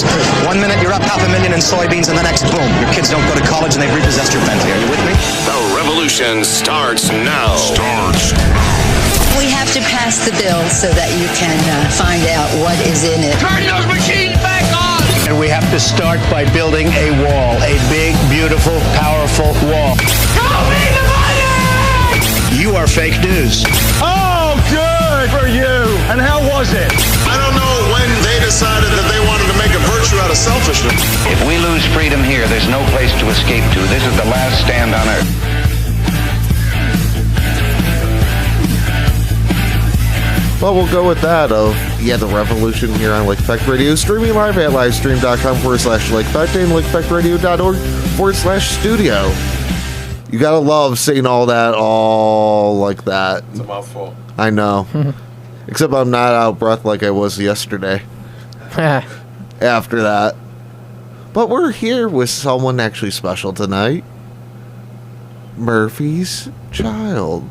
next. 1 minute you're up $500,000 in soybeans, and the next, boom, your kids don't go to college and they've repossessed your Bentley. Are you with me? The revolution starts now. We have to pass the bill so that you can find out what is in it. Turn those machines back on! And we have to start by building a wall, a big, beautiful, powerful wall. Show me the money! You are fake news. Oh, good for you. And how was it? I don't know when they decided that they wanted to make a virtue out of selfishness. If we lose freedom here, there's no place to escape to. This is the last stand on Earth. Well, we'll go with that of, the revolution here on Lake Effect Radio. Streaming live at livestream.com/Lake Effect and lakefectradio.org/studio. You gotta love saying all that all like that. It's a mouthful. I know. Except I'm not out of breath like I was yesterday. After that. But we're here with someone actually special tonight. Murphy's Child.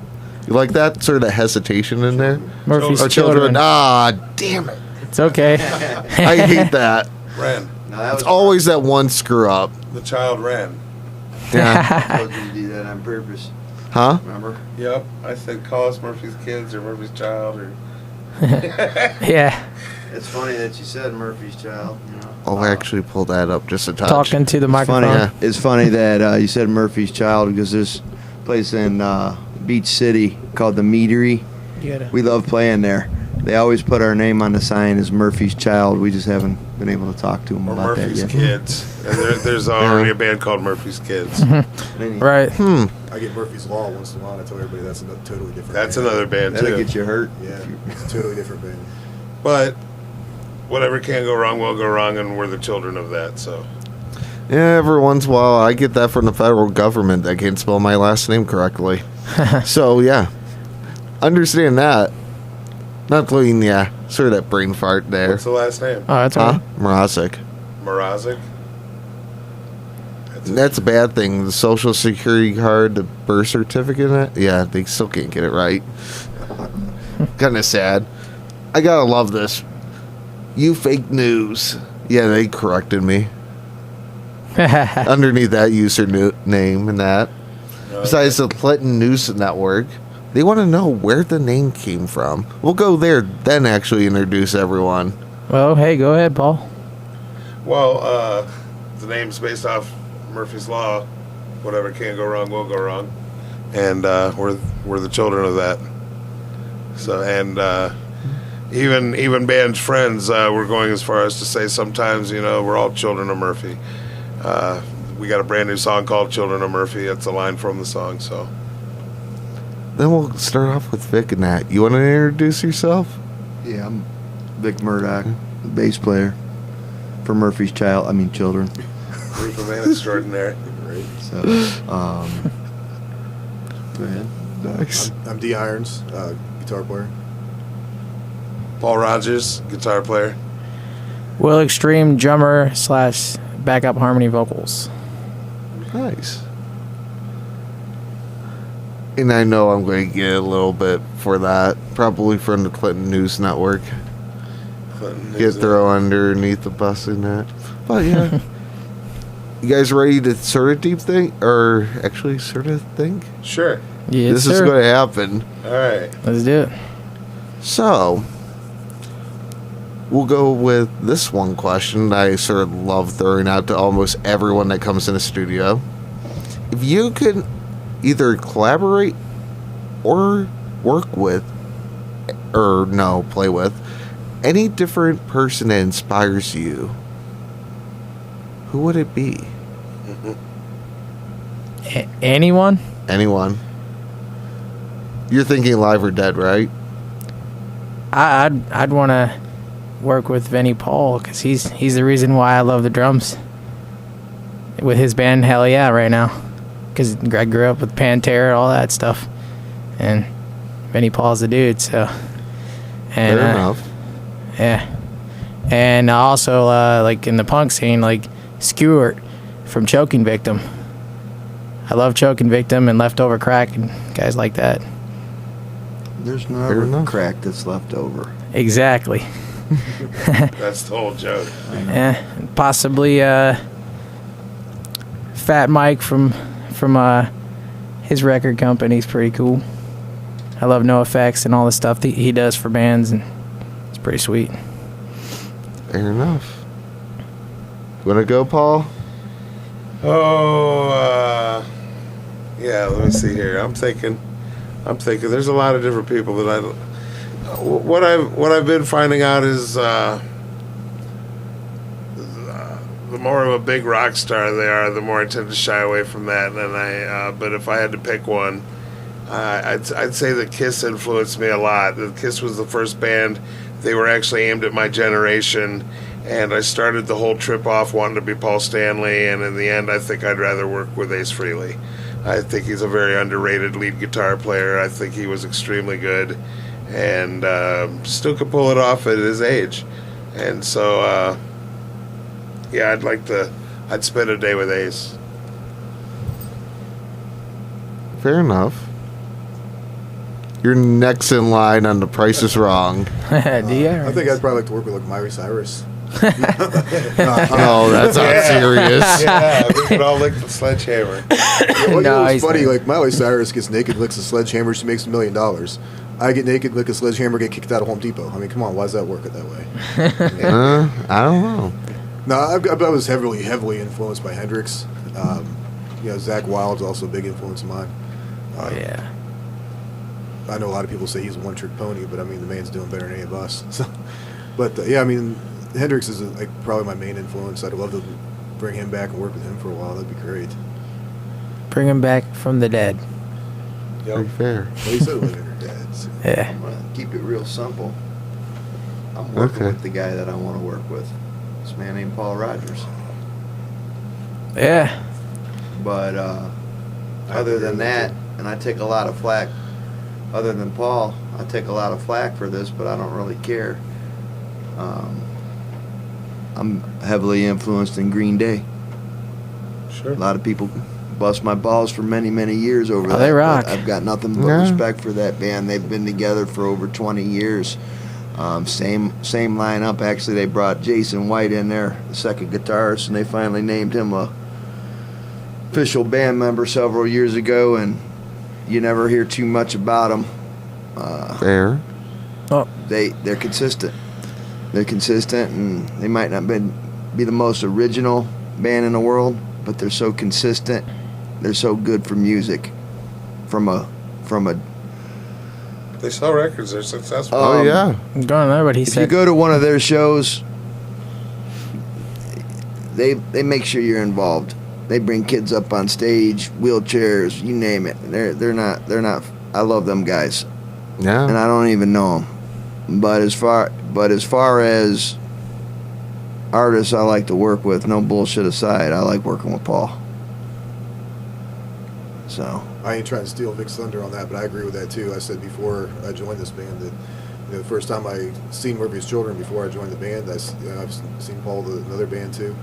You like that sort of hesitation in there? Murphy's children. Ah, damn it. It's okay. I hate that. Ren. It's always that one screw up. The child ran. Yeah. I told you to do that on purpose. Huh? Remember? Yep. I said call us Murphy's Kids or Murphy's Child or... Yeah. It's funny that you said Murphy's Child. You know? I'll actually pull that up just a touch. Talking to the microphone. It's funny that you said Murphy's Child because this place in Beach City called the Meadery. We love playing there. They always put our name on the sign as Murphy's Child. We just haven't been able to talk to them about Murphy's that yet. Kids. And there's already a band called Murphy's Kids. Right. I get Murphy's Law once in a while. I tell everybody that's a totally different That's band. another band, too. That'll get you hurt. Yeah, it's a totally different band. But whatever can go wrong will go wrong, and we're the children of that, so... Yeah, every once in a while I get that from the federal government that can't spell my last name correctly. So, yeah. Understand that. Not including, sort of that brain fart there. What's the last name? Oh, that's all right. Mrazek. Mrazek? That's a bad thing. The social security card, the birth certificate, they still can't get it right. Kind of sad. I gotta love this. You fake news. Yeah, they corrected me. Underneath that username and that. Besides the Clinton News Network, they want to know where the name came from. We'll go there, then actually introduce everyone. Well, hey, go ahead, Paul. Well, the name's based off Murphy's Law. Whatever can go wrong will go wrong. And we're the children of that. So, and even band friends, we're going as far as to say sometimes, we're all children of Murphy. We got a brand new song called Children of Murphy. That's a line from the song, so. Then we'll start off with Vic and that. You want to introduce yourself? Yeah, I'm Vic Murdoch, the bass player for Murphy's Children. Group of man extraordinary. Right. So, go ahead. Nice. I'm D. Irons, guitar player. Paul Rogers, guitar player. Will Extreme, drummer / backup harmony vocals. Nice. And I know I'm going to get a little bit for that. Probably from the Clinton News Network. Get thrown underneath the bus in that. But yeah. You guys ready to sort of deep think? Or actually sort of think? Sure. Yes, this is going to happen. All right. Let's do it. So, we'll go with this one question that I sort of love throwing out to almost everyone that comes in the studio. If you could either collaborate or work with, play with, any different person that inspires you, who would it be? Anyone? Anyone. You're thinking live or dead, right? I'd want to work with Vinnie Paul because he's the reason why I love the drums. With his band, hell yeah, right now. Because I grew up with Pantera, all that stuff, and Vinnie Paul's the dude. So, and fair enough. Yeah, and also like in the punk scene, like Skewert from Choking Victim. I love Choking Victim and Leftover Crack and guys like that. There's no crack that's left over. Exactly. That's the whole joke. Yeah, possibly Fat Mike from his record company's pretty cool. I love NoFX and all the stuff that he does for bands, and it's pretty sweet. Fair enough. Wanna go, Paul? Oh, yeah. Let me see here. I'm thinking. There's a lot of different people that What I've been finding out is the more of a big rock star they are, the more I tend to shy away from that. And but if I had to pick one, I'd say that Kiss influenced me a lot. The Kiss was the first band. They were actually aimed at my generation, and I started the whole trip off wanting to be Paul Stanley. And in the end, I think I'd rather work with Ace Frehley. I think he's a very underrated lead guitar player. I think he was extremely good, and still could pull it off at his age. And so, yeah, I'd spend a day with Ace. Fair enough. You're next in line on The Price is Wrong. I think I'd probably like to work with like Miley Cyrus. Oh, that's not serious. Yeah, we could all lick the sledgehammer. It's funny, like Miley Cyrus gets naked, licks a sledgehammer, she makes $1 million. I get naked, lick a sledgehammer, get kicked out of Home Depot. I mean, come on, why does that work that way? I don't know. No, I was heavily influenced by Hendrix. Zakk Wylde's also a big influence of mine. Yeah. I know a lot of people say he's a one-trick pony, but I mean, the man's doing better than any of us. So, but yeah, I mean, Hendrix is probably my main influence. I'd love to bring him back and work with him for a while. That'd be great. Bring him back from the dead. Yep. Pretty fair. Well, he said living or dead. So. Yeah. I'm gonna keep it real simple. I'm working with the guy that I want to work with. This man named Paul Rodgers. Yeah. But other than that, and I take a lot of flack. Other than Paul, I take a lot of flack for this, but I don't really care. I'm heavily influenced in Green Day. Sure. A lot of people bust my balls for many, many years over that. They rock. I've got nothing but respect for that band. They've been together for over 20 years. Same lineup. Actually, they brought Jason White in there, the second guitarist, and they finally named him a official band member several years ago, and you never hear too much about them. Fair. They're consistent. They're consistent, and they might not be the most original band in the world, but they're so consistent. They're so good for music. From a. They sell records. They're successful. Oh yeah. I don't know what he said. If you go to one of their shows, they make sure you're involved. They bring kids up on stage, wheelchairs, you name it. They're not. I love them guys. Yeah. And I don't even know them. But as far as artists I like to work with, no bullshit aside, I like working with Paul. So I ain't trying to steal Vic's thunder on that, but I agree with that too. I said before I joined this band that the first time I seen Murphy's Children before I joined the band, I've seen Paul with another band too.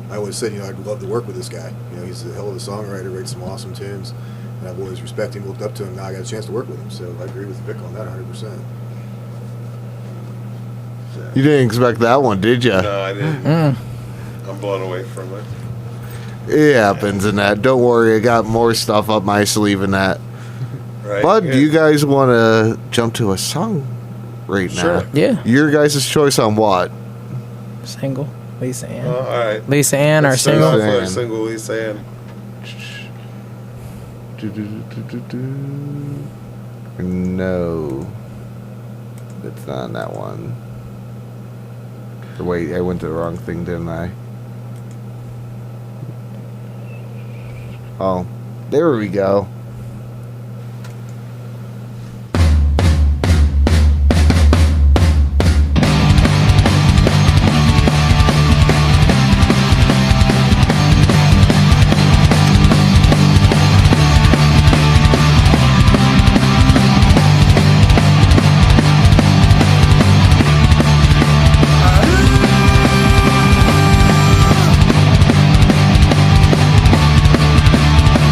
I always said, I'd love to work with this guy. He's a hell of a songwriter, writes some awesome tunes, and I've always respected him, looked up to him. Now I got a chance to work with him, so I agree with Vic on that 100%. You didn't expect that one, did you? No, I didn't. I'm blown away from it. It happens in that. Don't worry, I got more stuff up my sleeve in that. Right. But do you guys want to jump to a song right now? Sure. Yeah. Your guys' choice on what? Single. Lisa Ann. All right. Lisa Ann, our Let's start single. off with our single, Lisa Ann. No. It's not on that one. Or wait, I went to the wrong thing, didn't I? Oh, there we go.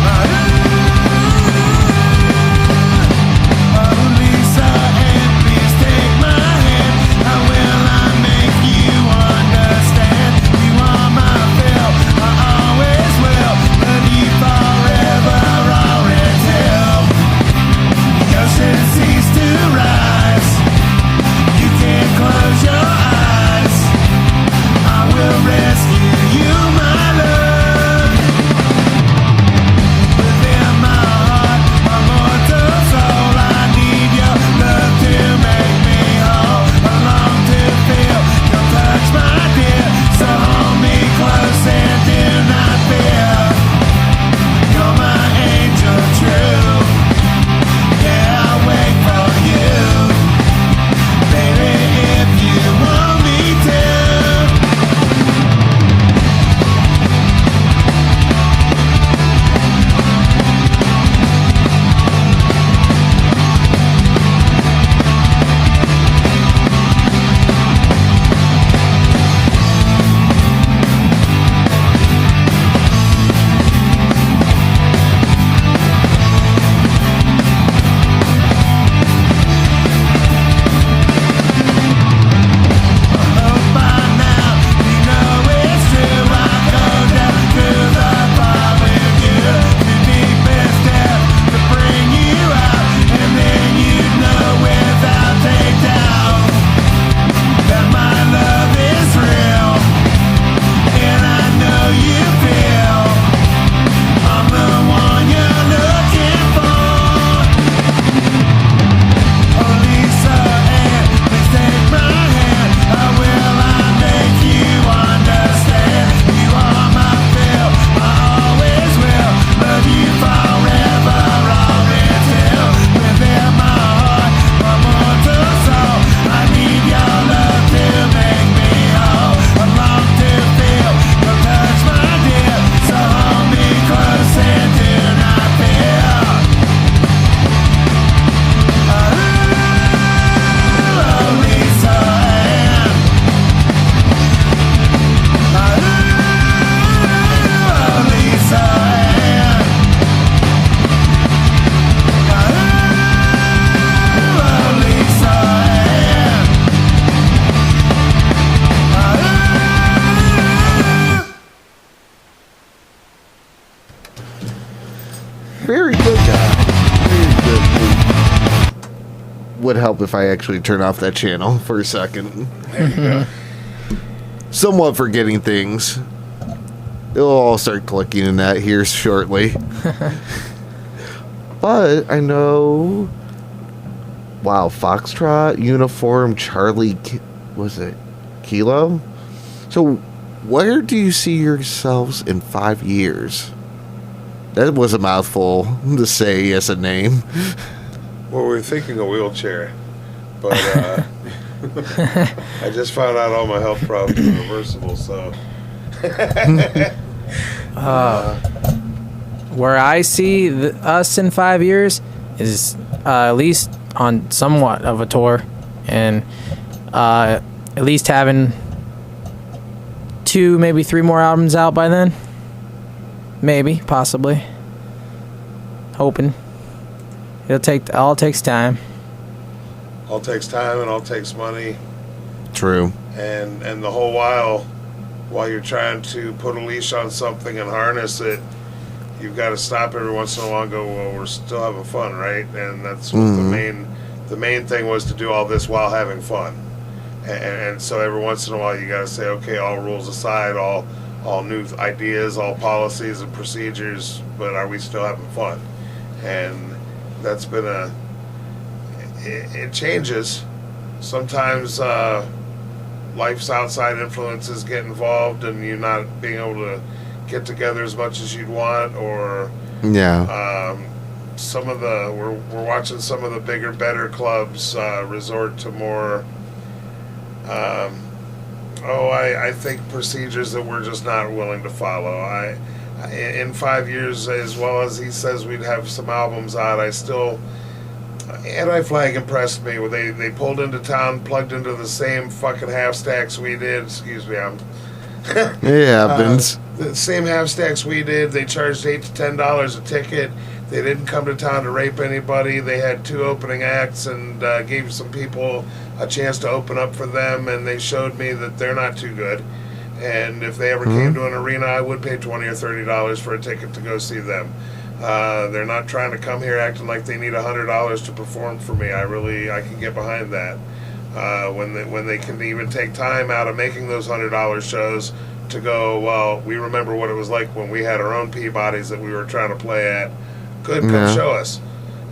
Ah! Very good guy. Very good. Would help if I actually turn off that channel for a second. There you go. Somewhat forgetting things. It'll all start clicking in that here shortly. But I know. Wow, Foxtrot, Uniform, Charlie, was it Kilo? So, where do you see yourselves in 5 years? That was a mouthful to say as a name. Well, we were thinking a wheelchair, but I just found out all my health problems are reversible, so. Where I see us in 5 years is at least on somewhat of a tour, and at least having 2, maybe 3 more albums out by then. Maybe, possibly. Hoping. All takes time. All takes time and all takes money. True. And the whole while you're trying to put a leash on something and harness it, you've got to stop every once in a while and go, well, we're still having fun, right? And that's what the main thing was, to do all this while having fun. And so every once in a while you got to say, okay, all rules aside, all new ideas, all policies and procedures, but are we still having fun? And that's been it changes. Sometimes life's outside influences get involved and you're not being able to get together as much as you'd want, or we're watching some of the bigger, better clubs resort to more I think procedures that we're just not willing to follow. In 5 years, as well as he says we'd have some albums out, Anti-Flag impressed me. They pulled into town, plugged into the same fucking half stacks we did. Excuse me, it happens. The same half stacks we did. They charged $8 to $10 a ticket. They didn't come to town to rape anybody. They had 2 opening acts and gave some people a chance to open up for them, and they showed me that they're not too good. And if they ever came to an arena, I would pay $20 or $30 for a ticket to go see them. They're not trying to come here acting like they need $100 to perform for me. I can get behind that. When they can even take time out of making those $100 shows to go, well, we remember what it was like when we had our own Peabodys that we were trying to play at. Good, come show us.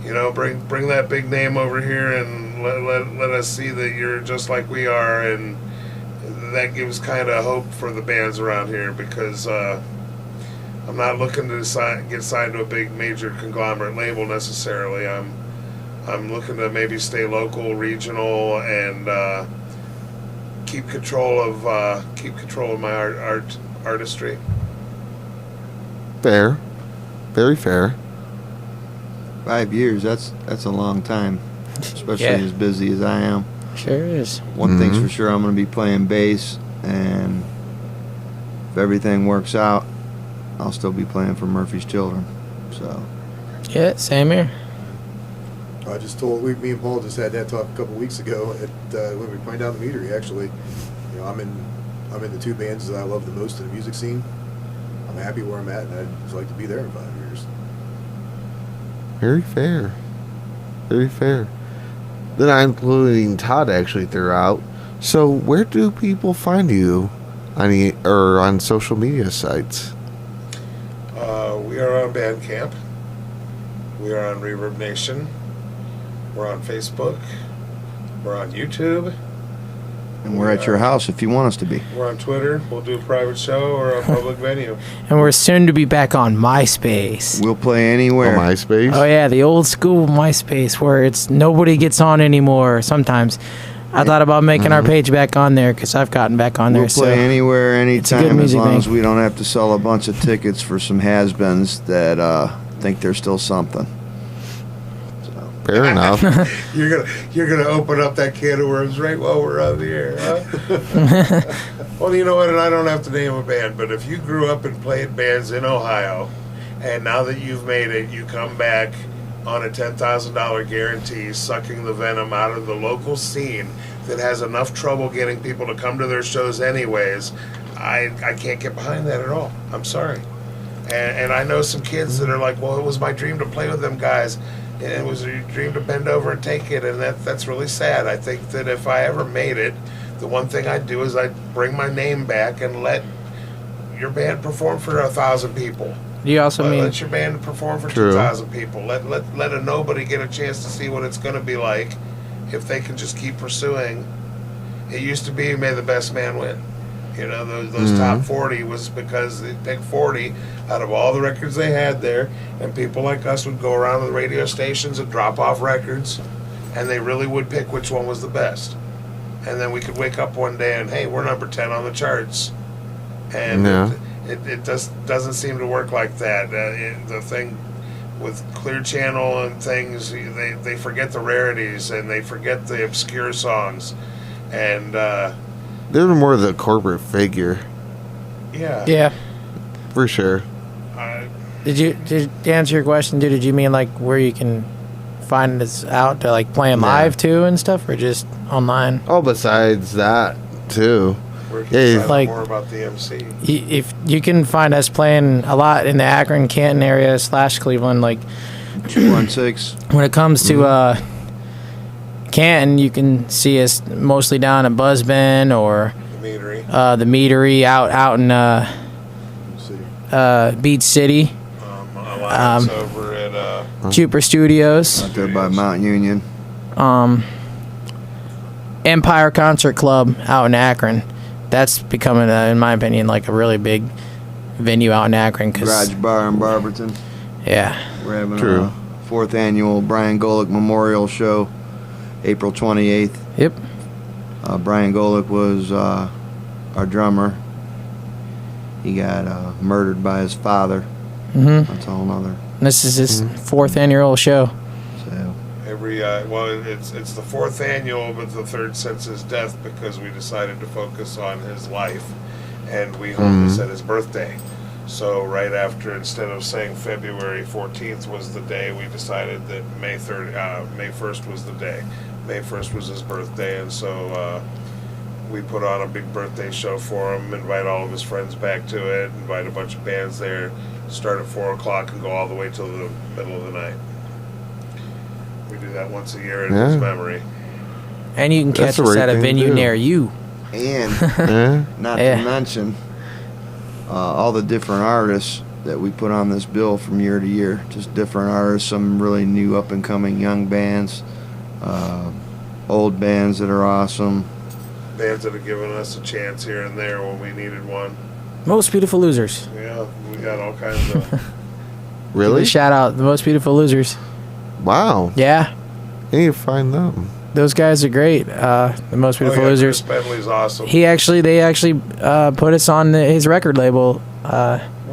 Bring that big name over here and let us see that you're just like we are, and that gives kind of hope for the bands around here, because I'm not looking to get signed to a big major conglomerate label necessarily. I'm looking to maybe stay local, regional, and keep control of my artistry. Fair, very fair. 5 years, that's a long time, especially as busy as I am. Sure is. One thing's for sure, I'm going to be playing bass, and if everything works out, I'll still be playing for Murphy's Children. So. Yeah, same here. I just told me and Paul just had that talk a couple weeks ago when we were playing down the Meadery. Actually, I'm in the 2 bands that I love the most in the music scene. I'm happy where I'm at, and I'd just like to be there in 5 years. Very fair. Very fair. Then I'm including Todd actually throughout. So where do people find you on social media sites? We are on Bandcamp. We are on Reverb Nation. We're on Facebook. We're on YouTube. And we're at your house if you want us to be. We're on Twitter. We'll do a private show or a public venue. And we're soon to be back on MySpace. We'll play anywhere. On MySpace? Oh, yeah, the old school MySpace where it's nobody gets on anymore sometimes. I thought about making our page back on there because I've gotten back on there. We'll play anywhere, anytime, as long thing. as we don't have to sell a bunch of tickets for some has-beens that think they're still something. Fair enough. You're gonna open up that can of worms right while we're on the air, huh? Well, you know what, and I don't have to name a band, but if you grew up and played bands in Ohio, and now that you've made it, you come back on a $10,000 guarantee, sucking the venom out of the local scene that has enough trouble getting people to come to their shows anyways, I can't get behind that at all. I'm sorry. And I know some kids that are like, well, it was my dream to play with them guys. And it was your dream to bend over and take it. And that's really sad. I think that if I ever made it, the one thing I'd do is I'd bring my name back and let your band perform for 1,000 people. You also mean... Let your band perform for 2,000 people. Let a nobody get a chance to see what it's going to be like if they can just keep pursuing. It used to be, may the best man win. You know, those top 40 was because they picked 40 out of all the records they had there, and people like us would go around to the radio stations and drop off records, and they really would pick which one was the best. And then we could wake up one day and, hey, we're number 10 on the charts. And it just doesn't seem to work like that. The thing with Clear Channel and things, they forget the rarities and they forget the obscure songs. And they're more the corporate figure. Yeah. For sure. To answer your question, dude, did you mean like where you can find this out to like playing live too and stuff, or just online? Oh, besides that too. Where can you find out more about the MC? If you can find us playing a lot in the Akron, Canton area / Cleveland, like 216. When it comes to Canton, you can see us mostly down at Buzzbin or the Meadery out in Beach City. Over at Jupiter Studios. Out there by Mount Union. Empire Concert Club out in Akron. That's becoming, in my opinion, like a really big venue out in Akron. Garage Bar in Barberton. Yeah. We're having a 4th annual Brian Golick Memorial Show, April 28th. Yep. Brian Golick was our drummer. He got murdered by his father. Mm-hmm. That's a whole nother. This is his 4th annual show. So every it's the 4th annual, but the 3rd since his death, because we decided to focus on his life, and we hold this at his birthday. So right after, instead of saying February 14th was the day, we decided that May 1st was the day. May 1st was his birthday, and so we put on a big birthday show for him, invite all of his friends back to it, invite a bunch of bands there, start at 4 o'clock and go all the way till the middle of the night. We do that once a year in his memory. And you can catch us at a venue near you. And not to mention all the different artists that we put on this bill from year to year. Just different artists, some really new up-and-coming young bands, old bands that are awesome. Bands that have given us a chance here and there when we needed one. Most Beautiful Losers. Yeah, we got all kinds of... Really? Shout out the Most Beautiful Losers. Wow. Yeah. I need to find them. Those guys are great. The Most Beautiful Losers. Chris Bentley's awesome. They actually put us on his record label.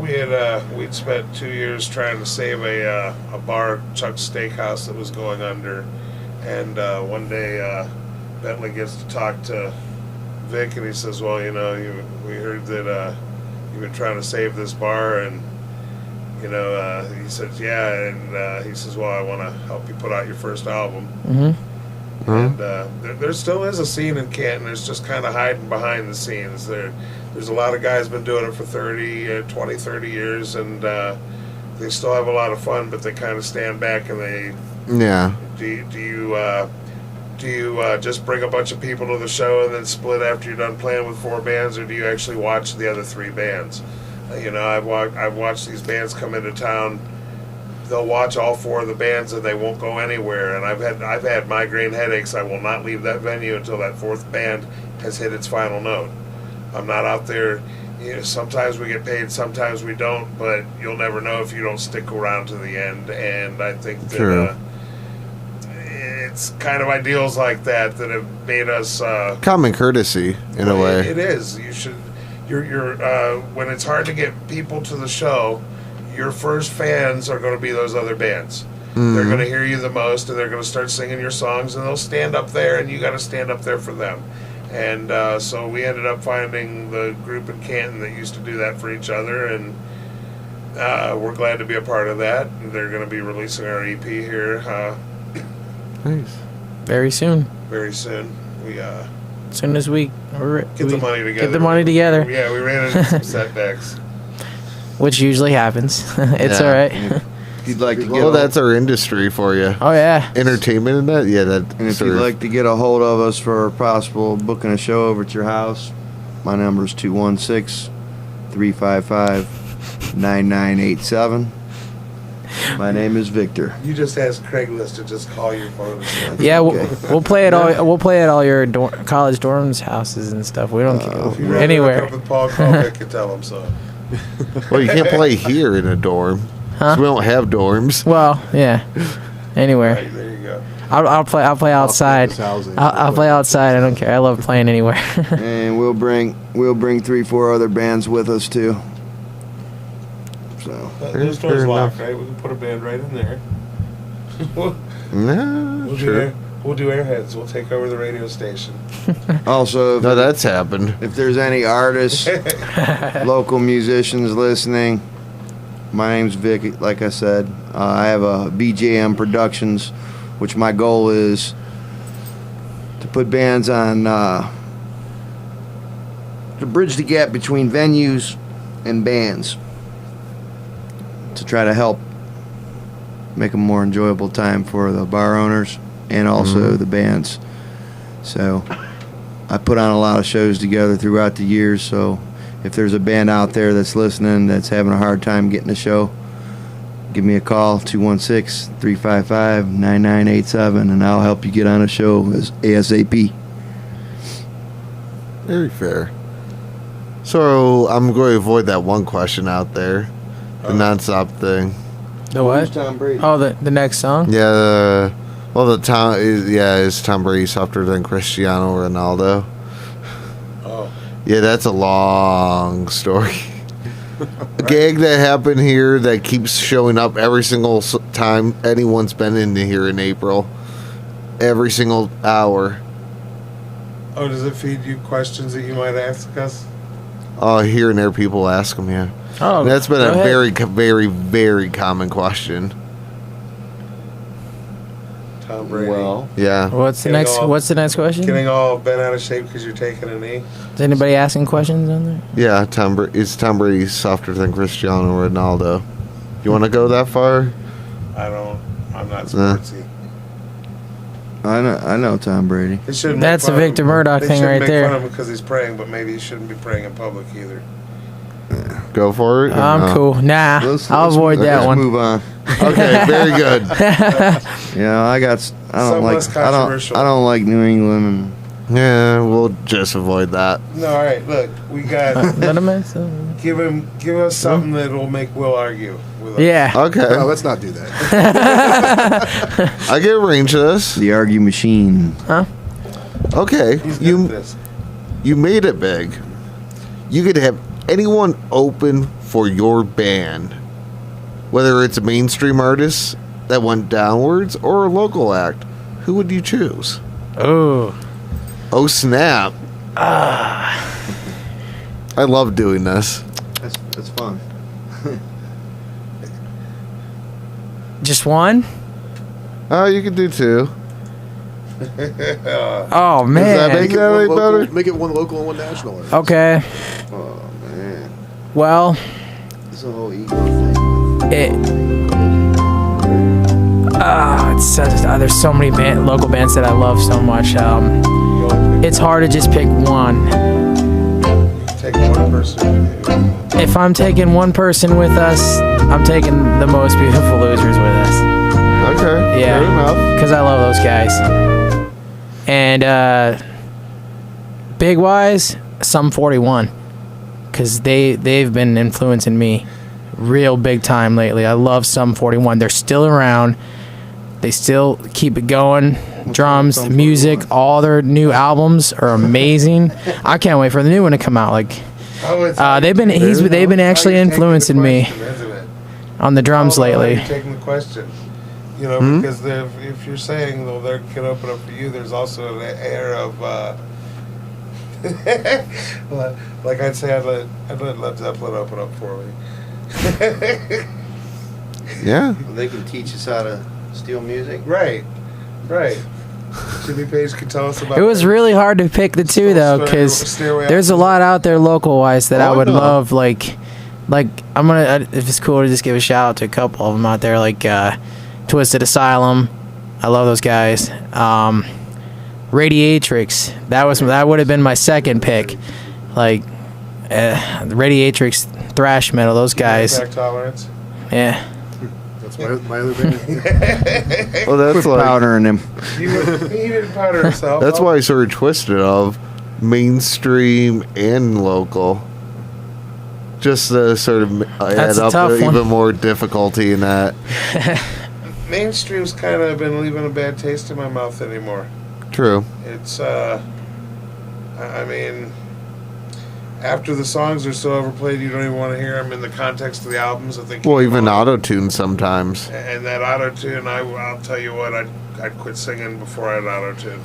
We'd spent 2 years trying to save a bar, Chuck's Steakhouse, that was going under, and one day Bentley gets to talk to Vic, and he says, "Well, you know, we heard that you've been trying to save this bar," and you know, he says, "Yeah," and he says, "Well, I want to help you put out your first album." Mm-hmm. And there still is a scene in Canton. It's just kind of hiding behind the scenes. There's a lot of guys been doing it for 30 years, and they still have a lot of fun, but they kind of stand back and they... Yeah. Do you just bring a bunch of people to the show and then split after you're done playing with 4 bands, or do you actually watch the other 3 bands? You know, I've watched these bands come into town. They'll watch all 4 of the bands and they won't go anywhere. And I've had migraine headaches. I will not leave that venue until that 4th band has hit its final note. I'm not out there. You know, sometimes we get paid, sometimes we don't, but you'll never know if you don't stick around to the end. And I think that it's kind of ideals like that have made us common courtesy in a way. It is. You should. You're when it's hard to get people to the show, your first fans are going to be those other bands. They're going to hear you the most, and they're going to start singing your songs, and they'll stand up there, and you got to stand up there for them. And so we ended up finding the group in Canton that used to do that for each other, and we're glad to be a part of that. They're going to be releasing our EP here. Nice. Very soon. Very soon. We as soon as we get the money together. Get the money together. Yeah, we ran into some setbacks. which usually happens. It's Yeah. all right. If you'd like to get Well, that's our industry for you. Oh yeah. Entertainment and that? Yeah, that. and if you'd like to get a hold of us for possible booking a show over at your house, my number is 216-355-9987. My name is Victor. You just asked Craigslist to just call your phone. Yeah, Okay. we'll play it all. We'll play at all your college dorms, houses, and stuff. We don't If care you'd rather anywhere. hook up with Paul, call Vic and tell him so. Well, you can't play here in a dorm. Huh? 'Cause we don't have dorms. Well, yeah, anywhere. Right, there you go. I'll play outside. I'll play outside. I don't care. I love playing anywhere. And we'll bring 3-4 other bands with us too. So Those fair doors locked, enough. right? We can put a band right in there. we'll, Nah, sure. we'll do Airheads. We'll take over the radio station. also, No, that's happened. if there's any artists, local musicians listening, my name's Vic. Like I said, I have a BJM Productions, which my goal is to put bands on, to bridge the gap between venues and bands, to try to help make a more enjoyable time for the bar owners and also the bands. So I put on a lot of shows together throughout the years, so if there's a band out there that's listening that's having a hard time getting a show, give me a call, 216-355-9987, and I'll help you get on a show ASAP. Very fair. So I'm going to avoid that one question out there, the nonstop thing. The what? Tom Brady. Oh, the next song. Yeah. Well, is Tom Brady softer than Cristiano Ronaldo? Oh. Yeah, that's a long story. A gag that happened here that keeps showing up every single time anyone's been in here in April. Every single hour. Oh, does it feed you questions that you might ask us? Oh, here and there people ask them, yeah. Oh, And that's been go a ahead. very, very, very common question. Tom Brady. Yeah. What's the Getting next? all- What's the next question? Getting all bent out of shape because you're taking a knee? Is anybody asking questions on there? Yeah, is Tom Brady softer than Cristiano Ronaldo? You want to go that far? I'm not Nah. sportsy. I know Tom Brady. They shouldn't That's make a fun of Victor him. Murdoch They thing shouldn't right make there. fun of him because he's praying, but maybe he shouldn't be praying in public either. Go for it? or I'm no? cool. Nah, I'll avoid that let's one. move on. Okay, very good. Yeah, I don't Somewhat like controversial. I don't like New England. Yeah, we'll just avoid that. No, all right. Look, we got Let him answer. give us something that will make Will argue with us. Yeah. Okay. No, let's not do that. I get range of this. The argue machine. Huh? Okay. He's good at this. You made it big. You could have anyone open for your band, whether it's a mainstream artist that went downwards or a local act. Who would you choose? Oh. Oh snap! I love doing this. That's fun. Just one? Oh, you can do two. Oh Does man. that make that any better? Make it one local and one national. Okay. Oh man, Well, it's a whole ego thing. There's so many local bands that I love so much. It's hard to just pick one. Take one person. If I'm taking one person with us, I'm taking the Most Beautiful Losers with us. Okay. Yeah. Fair enough. Because I love those guys. And big wise, Sum 41. Because they've been influencing me real big time lately. I love Sum 41. They're still around. They still keep it going. Drums, Sum music, 41? all their new albums are amazing. I can't wait for the new one to come out. Like they've been actually influencing me on the drums lately. You're taking the question. You know, because if you're saying though they can open up for you, there's also an air of like I'd say I'd let Led Zeppelin open up for me. Yeah. They can teach us how to steal music. Right. Jimmy Page could tell us about It was really hard to pick the two though, because there's a lot out there local wise that I would love. Like like I'm gonna if it's cool to just give a shout out to a couple of them out there, like Twisted Asylum. I love those guys. Radiatrix. That would have been my second pick. Like Radiatrix, thrash metal. Those guys. Impact Tolerance. Yeah. That's my other band. Well, that's like powder in him. He didn't powder himself. that's why I sort of twisted of mainstream and local. Just to sort of That's add a up tough one. even more difficulty in that. Mainstream's kind of been leaving a bad taste in my mouth anymore. True. It's I mean, after the songs are so overplayed, you don't even want to hear them in the context of the albums. I think. Well, even auto-tune sometimes. And that auto-tune, I'll tell you what, I'd quit singing before I had auto-tune.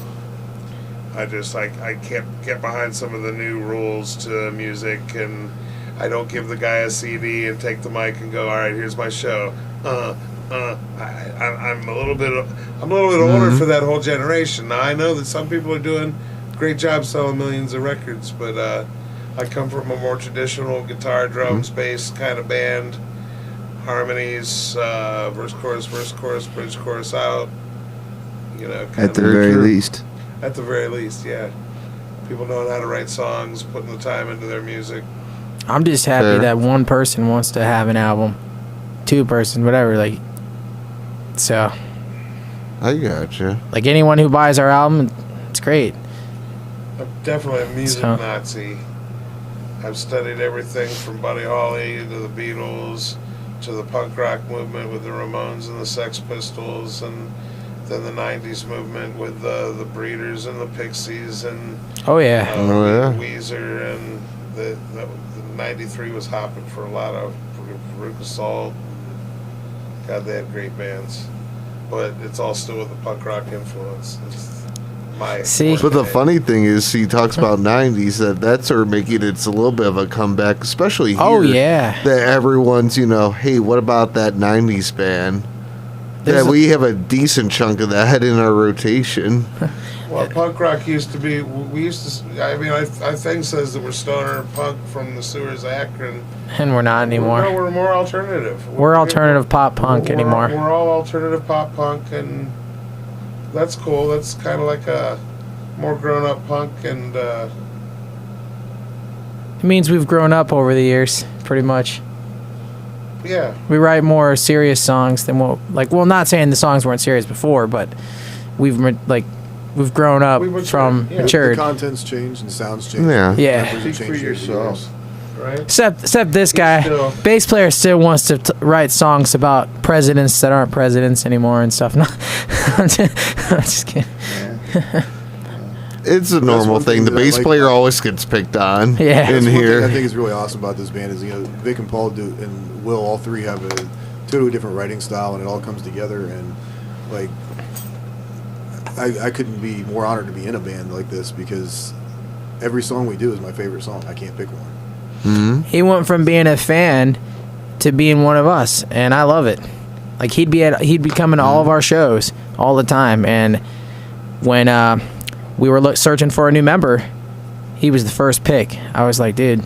I just, I can't get behind some of the new rules to music, and I don't give the guy a CD and take the mic and go, all right, here's my show. I'm a little bit older for that whole generation. Now, I know that some people are doing great jobs selling millions of records, but I come from a more traditional guitar, drums, bass kind of band, harmonies, verse, chorus, bridge, chorus out. You know, At the very least. At the very least, yeah. People knowing how to write songs, putting the time into their music. I'm just happy that one person wants to have an album, two person, whatever. Like, so. I gotcha. Like anyone who buys our album, it's great. I'm definitely a music Nazi. I've studied everything from Buddy Holly to the Beatles to the punk rock movement with the Ramones and the Sex Pistols, and then the 90s movement with the Breeders and the Pixies and Weezer, and the 93 was hopping for a lot of Veruca Salt. God, they had great bands, but it's all still with the punk rock influence. But the funny thing is, he talks about 90s, that's sort of making it's a little bit of a comeback, especially here. Oh, yeah. That everyone's, hey, what about that 90s band? We have a decent chunk of that in our rotation. Well, punk rock used to be, our thing says that we're stoner punk from the sewers of Akron. And we're not anymore. No, we're more alternative. We're alternative pop punk anymore. We're all alternative pop punk, and that's cool. That's kind of like a more grown-up punk, and it means we've grown up over the years, pretty much. Yeah. We write more serious songs than not saying the songs weren't serious before, but we've grown up from matured. The content's changed and sounds changed. Yeah. Speak for yourself. Right? Except this guy, bass player still wants to write songs about presidents that aren't presidents anymore and stuff. No, I'm just kidding. It's a normal thing. The bass player always gets picked on. Yeah. That's in one here. thing I think is really awesome about this band is Vic and Paul and Will, all three have a totally different writing style, and it all comes together. And I couldn't be more honored to be in a band like this, because every song we do is my favorite song. I can't pick one. Mm-hmm. He went from being a fan to being one of us, and I love it. Like he'd be coming to all of our shows all the time, and when we were searching for a new member, he was the first pick. I was like, dude,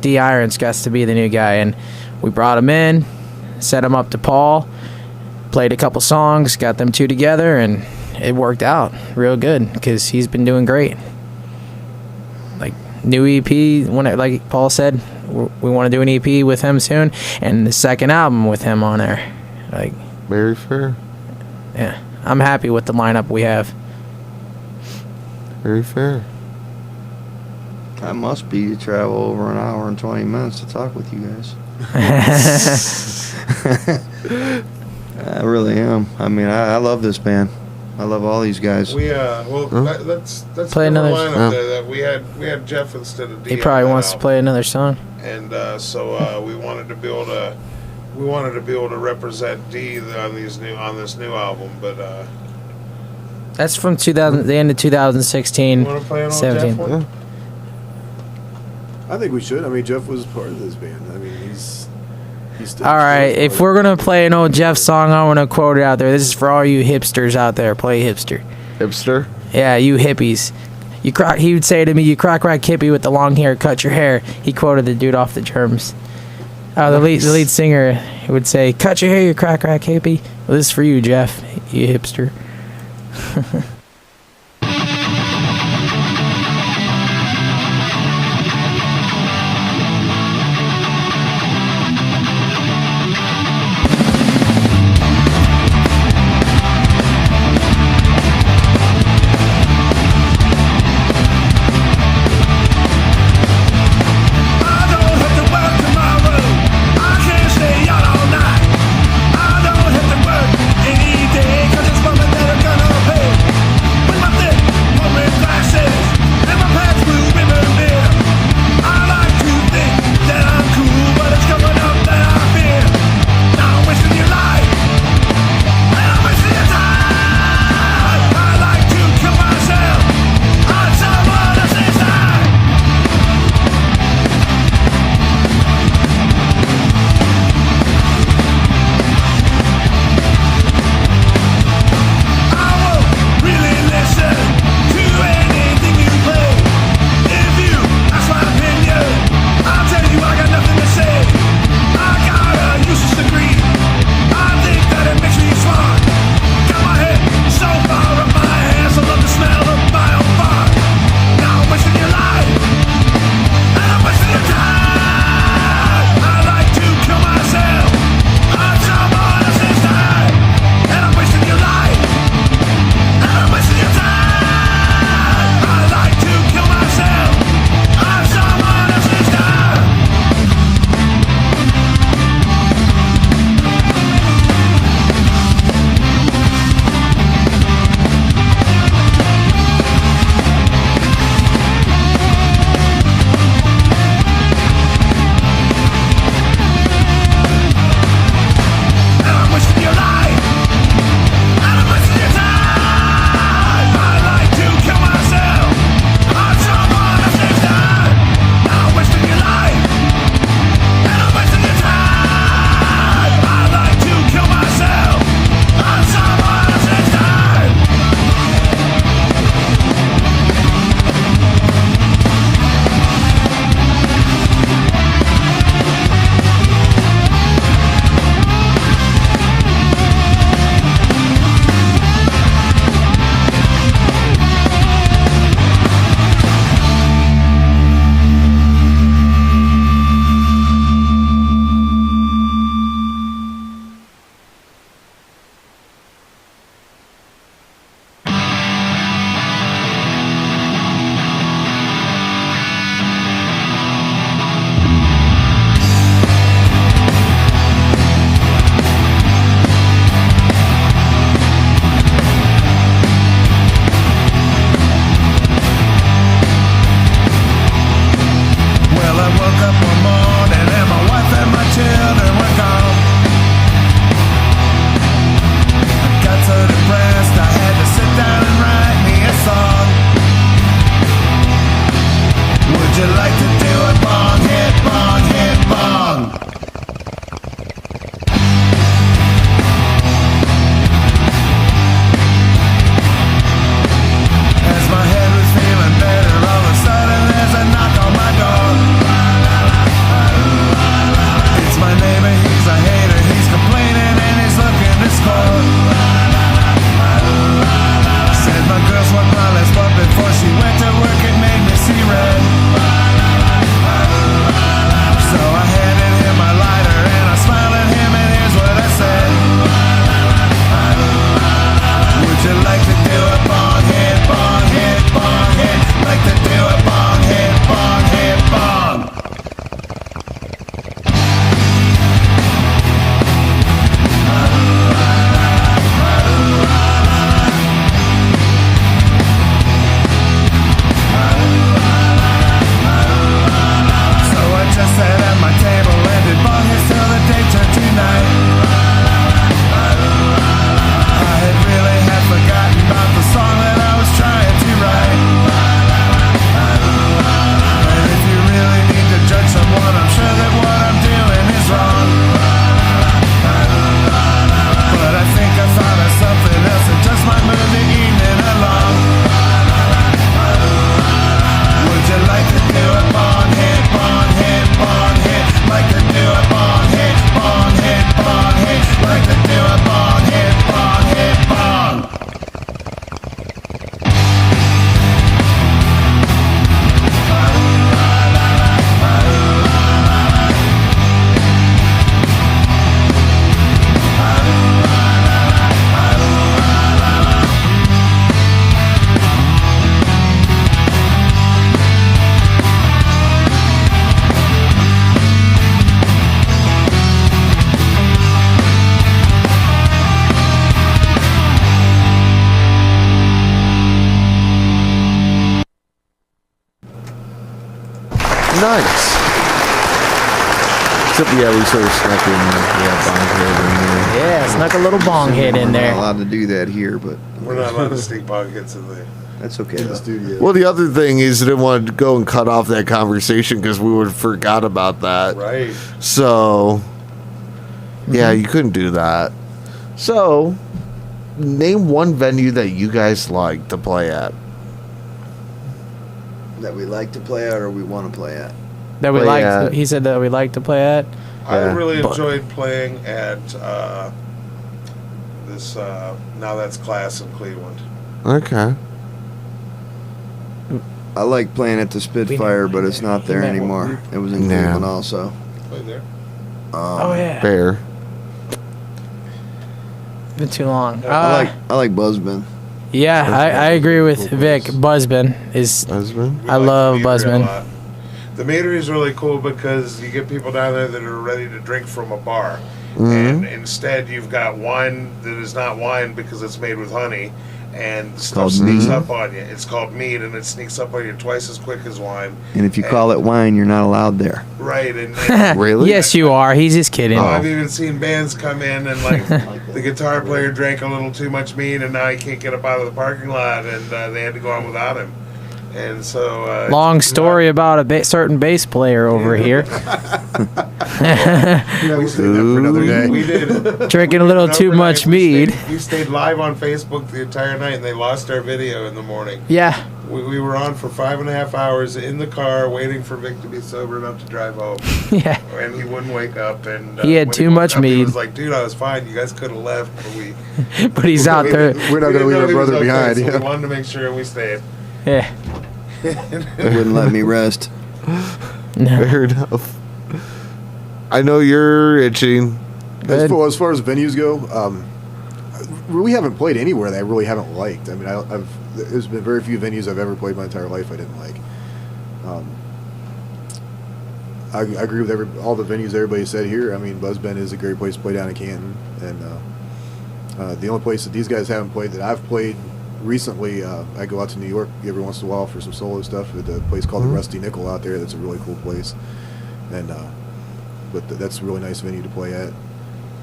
D. Irons got to be the new guy, and we brought him in, set him up to Paul, played a couple songs, got them two together, and it worked out real good because he's been doing great. Like new EP, like Paul said, we want to do an EP with him soon, and the second album with him on there. Like very fair. Yeah, I'm happy with the lineup we have. Very fair. That must be to travel over an hour and 20 minutes to talk with you guys. I really am. I mean, I love this band. I love all these guys. Let's play another lineup there. That we had Jeff instead of D. He probably wants to play another song. And so we wanted to be able to represent D on this new album, but that's from the end of 2016. You want to play an old 17. Jeff one? I think we should. I mean, Jeff was part of this band. I mean, he's still. All right, if we're gonna play an old Jeff song, I want to quote it out there. This is for all you hipsters out there. Play hipster. Hipster? Yeah, you hippies. He would say to me, "You crack rock hippie with the long hair, cut your hair." He quoted the dude off the Germs. The lead singer would say, "Cut your hair, you crack hippie." Well, this is for you, Jeff, you hipster. Any day, 'cause it's woman that are gonna pay. Nice. Except, yeah, we sort of snuck in bong hit in there. Yeah, snuck a little bong hit in We're there. not allowed to do that here, but We're not allowed to sneak bong hits in there. that's okay. in though. the studio. Well, the other thing is I didn't want to go and cut off that conversation because we would have forgot about that. Right. So, yeah, you couldn't do that. So, name one venue that you guys like to play at. That we like to play at or we want to play at. That we Play like. at- He said that we like to play at. I Yeah. really But- enjoyed playing at this Now That's Class in Cleveland. Okay. I like playing at the Spitfire, but it's not there meant- anymore. It was in Yeah. Cleveland also. Played there. Oh yeah. Fair. Been too long. I like Buzzbin. Yeah, I agree with Vic. Buzzbin is. Husband? I love the meadery a Buzzbin. lot. The meadery is really cool because you get people down there that are ready to drink from a bar. And instead you've got wine that is not wine because it's made with honey and stuff called sneaks mead. up on you. It's called mead and it sneaks up on you twice as quick as wine. And if you call it wine, you're not allowed there. Right, and Really? Yes, you are. He's just kidding. I've even seen bands come in and like the guitar player drank a little too much mead and now he can't get up out of the parking lot and they had to go on without him. And so Long story about a certain bass player over here Yeah, we stayed there for another day. we did drinking a little an too overnight. much We mead. we stayed live on Facebook the entire night and they lost our video in the morning. Yeah, We were on for 5.5 hours in the car waiting for Vic to be sober enough to drive home. yeah. And he wouldn't wake up. And He had when too woke much up, He mead. was like, dude, I was fine. You guys could have left. But But he's out there. We're not going to didn't leave know our he was brother okay, behind. So Yeah. we wanted to make sure we stayed. Yeah. Wouldn't let me rest. No. Fair enough. I know you're itching. As far as venues go, we haven't played anywhere that I really haven't liked. I mean, there's been very few venues I've ever played my entire life I didn't like. I agree with all the venues everybody said here. I mean, Buzzbin is a great place to play down in Canton, and the only place that these guys haven't played that I've played recently, I go out to New York every once in a while for some solo stuff at a place called the Rusty Nickel out there. That's a really cool place, and that's a really nice venue to play at.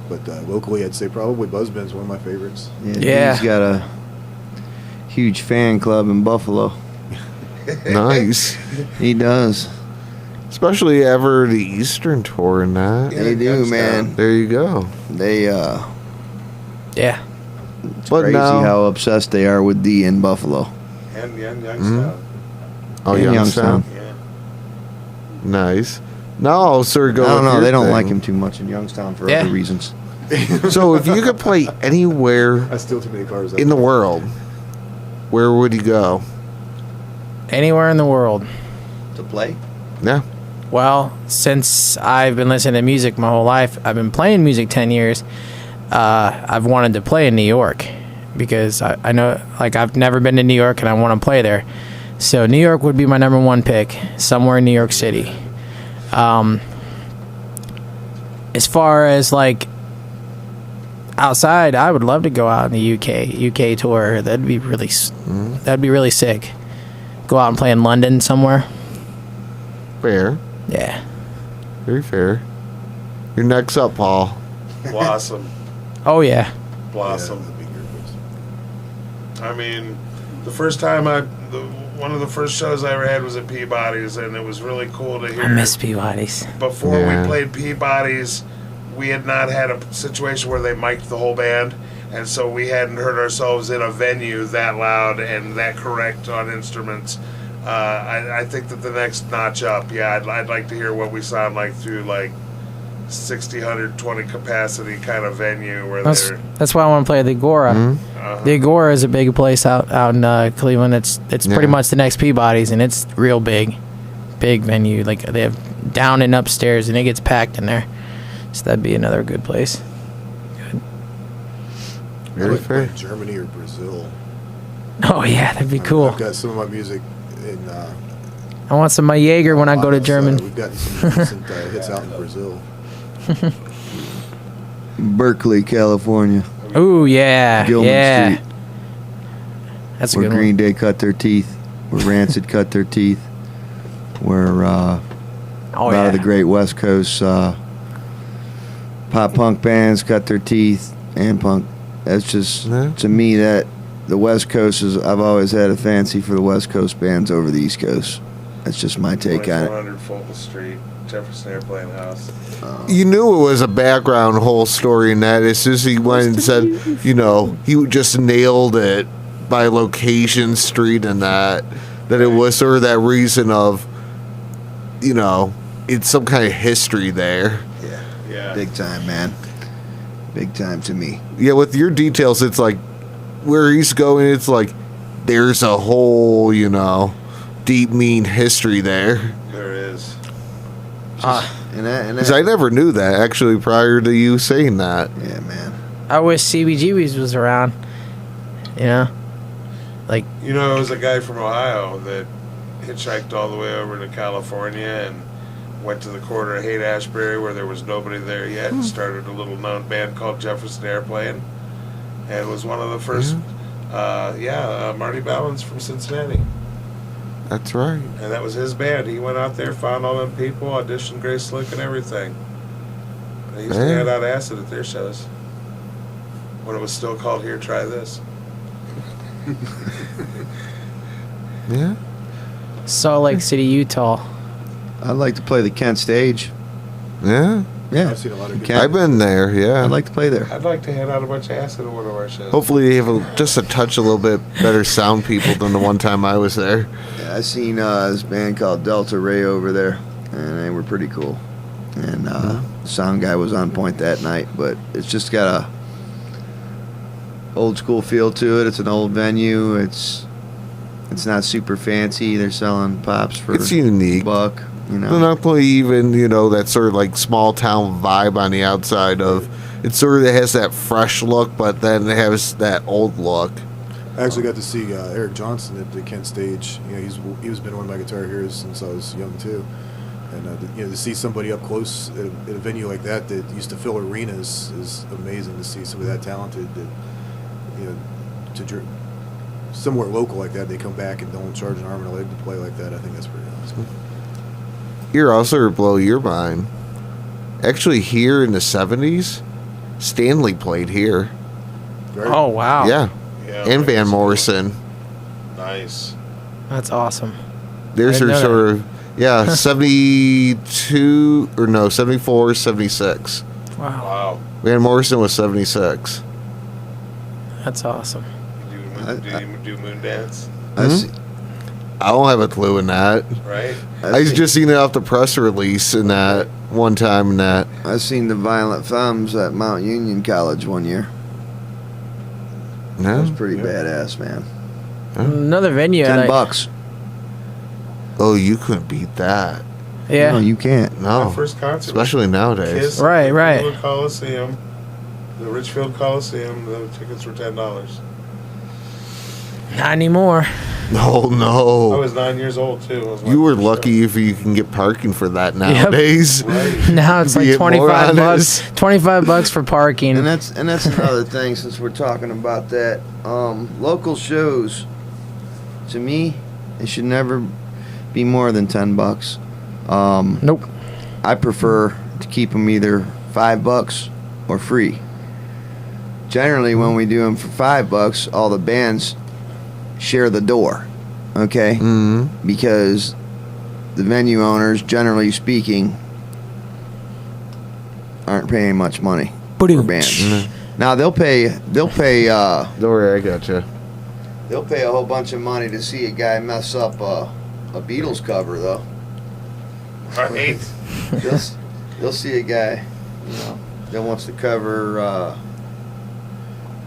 But locally, I'd say probably Buzzbin's one of my favorites. Yeah. He's got a huge fan club in Buffalo. Nice. He does. Especially ever the Eastern tour and that. They do, man. There you go. They Yeah. it's But crazy now- how obsessed they are with D in Buffalo. And Youngstown. Oh, And Youngstown. Yeah. Nice. Now I'll sort of go I don't with know. your They don't thing. like him too much in Youngstown for Yeah. other reasons. So if you could play anywhere I steal too many cars. in the world, where would you go? Anywhere in the world. To play? Yeah. Well, since I've been listening to music my whole life, I've been playing music 10 years. I've wanted to play in New York because I know, like, I've never been to New York and I want to play there. So New York would be my number one pick, somewhere in New York City. As far as, like, outside, I would love to go out in the UK tour. That'd be really sick. Go out and play in London somewhere. Fair. Yeah. Very fair. You're next up, Paul. Blossom. Oh yeah. Blossom. I mean, the first time one of the first shows I ever had was at Peabody's, and it was really cool to hear. I miss Peabody's. Before Yeah. we played Peabody's, we had not had a situation where they mic'd the whole band, and so we hadn't heard ourselves in a venue that loud and that correct on instruments. I think that the next notch up, I'd like to hear what we sound like through like 60, 120 capacity kind of venue where they're. That's why I want to play the Agora. The Agora is a big place out in Cleveland. It's pretty much the next Peabody's, and it's real big venue. Like they have down and upstairs, and it gets packed in there. So that'd be another good place. Good. Very fair. Germany or Brazil. Oh yeah, that'd be cool. I've got some of my music in. I want some of my Jaeger when I go to German. We've gotten some decent hits out in Brazil. Berkeley, California. Ooh yeah, Gilman yeah. Street. That's a Where good Green one. Day cut their teeth. Where Rancid cut their teeth. Where Oh, a lot yeah. of the great West Coast pop punk bands cut their teeth and punk. That's just to me that the West Coast is. I've always had a fancy for the West Coast bands over the East Coast. That's just my take on it. 100 Fulton Street, Jefferson Airplane House. You knew it was a background whole story in that. As soon as he went and said, you know, he just nailed it by location, street, and that it was sort of that reason of, you know, it's some kind of history there. Yeah. Big time, man. Big time to me. Yeah, with your details, it's like where he's going, it's like there's a whole, you know, deep, mean history there. There is. Because I never knew that, actually, prior to you saying that. Yeah, man. I wish CBGB's was around. You know? Like, You know, it was a guy from Ohio that hitchhiked all the way over to California and went to the corner of Haight-Ashbury where there was nobody there yet and started a little known band called Jefferson Airplane. And was one of the first, Marty Ballins from Cincinnati. That's right. And that was his band. He went out there, found all them people, auditioned Grace Slick and everything. They used to hand out acid at their shows. When it was still called Here, Try This. Yeah. Salt Lake City, Utah. I'd like to play the Kent stage. Yeah. Yeah. I've seen a lot of good. Kent. I've been there, yeah. I'd like to play there. I'd like to hand out a bunch of acid at one of our shows. Hopefully they have just a touch a little bit better sound people than the one time I was there. Yeah, I seen this band called Delta Ray over there, and they were pretty cool. And the sound guy was on point that night, but it's just got a old school feel to it. It's an old venue. It's not super fancy. They're selling pops for It's unique. $1, you know. They're not really even, you know, that sort of like small town vibe on the outside of. It sort of has that fresh look, but then it has that old look. I actually got to see Eric Johnson at the Kent stage. You know, he's been one of my guitar heroes since I was young too. And to see somebody up close at a venue like that used to fill arenas is amazing. To see somebody that talented that, you know, somewhere local like that, they come back and don't charge an arm and a leg to play like that. I think that's pretty awesome. Here also blow your mind. Actually, here in the 70s, Stanley played here. Oh, wow. Yeah. And Van nice. Morrison. Nice. That's awesome. There's I her didn't know sort of, 72, or no, 74, 76. Wow. Van Morrison was 76. That's awesome. Do you do moon dance? I don't have a clue in that. Right? I just seen it off the press release in that one time in that. I seen the Violent Femmes at Mount Union College one year. That was pretty badass, man. Another venue. $10. Oh, you couldn't beat that. Yeah. No, you can't. No. My first concert. Especially nowadays. Kiss Right, at the right. Richfield Coliseum. The Richfield Coliseum, the tickets were $10. Not anymore. No, I no. was 9 years old, too. It was my You were first lucky if you can get parking for that nowadays. Now it's To like be more $25 honest. $25 for parking. And that's another thing, since we're talking about that. Local shows, to me, it should never be more than $10. Nope. I prefer to keep them either $5 or free. Generally, when we do them for $5, all the bands share the door, okay? Mm-hmm. Because the venue owners, generally speaking, aren't paying much money for bands. Now they'll pay. Don't worry, I gotcha. They'll pay a whole bunch of money to see a guy mess up a Beatles cover, though. Right. They'll see a guy, you know, that wants to cover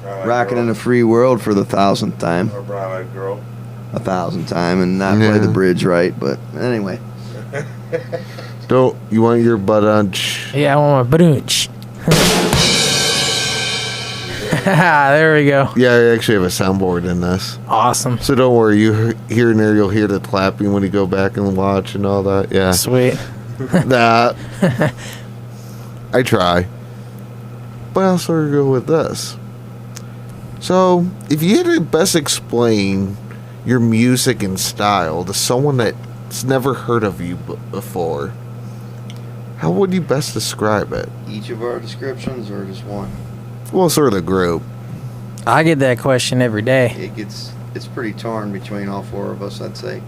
"Rockin' in a Free World" for the 1,000th time. Or Brown Eyed Girl. 1,000th time, and not play the bridge right. But anyway, Don't you want your butt on? Yeah, I want my brunch. There we go. Yeah, I actually have a soundboard in this. Awesome. So don't worry, you here and there you'll hear the clapping when you go back and watch and all that. Yeah. Sweet. That. I try. But I'll sort of go with this. So, if you had to best explain your music and style to someone that's never heard of you before, How would you best describe it? Each of our descriptions or just one? Well, sort of group. I get that question every day. It's pretty torn between all four of us, I'd say.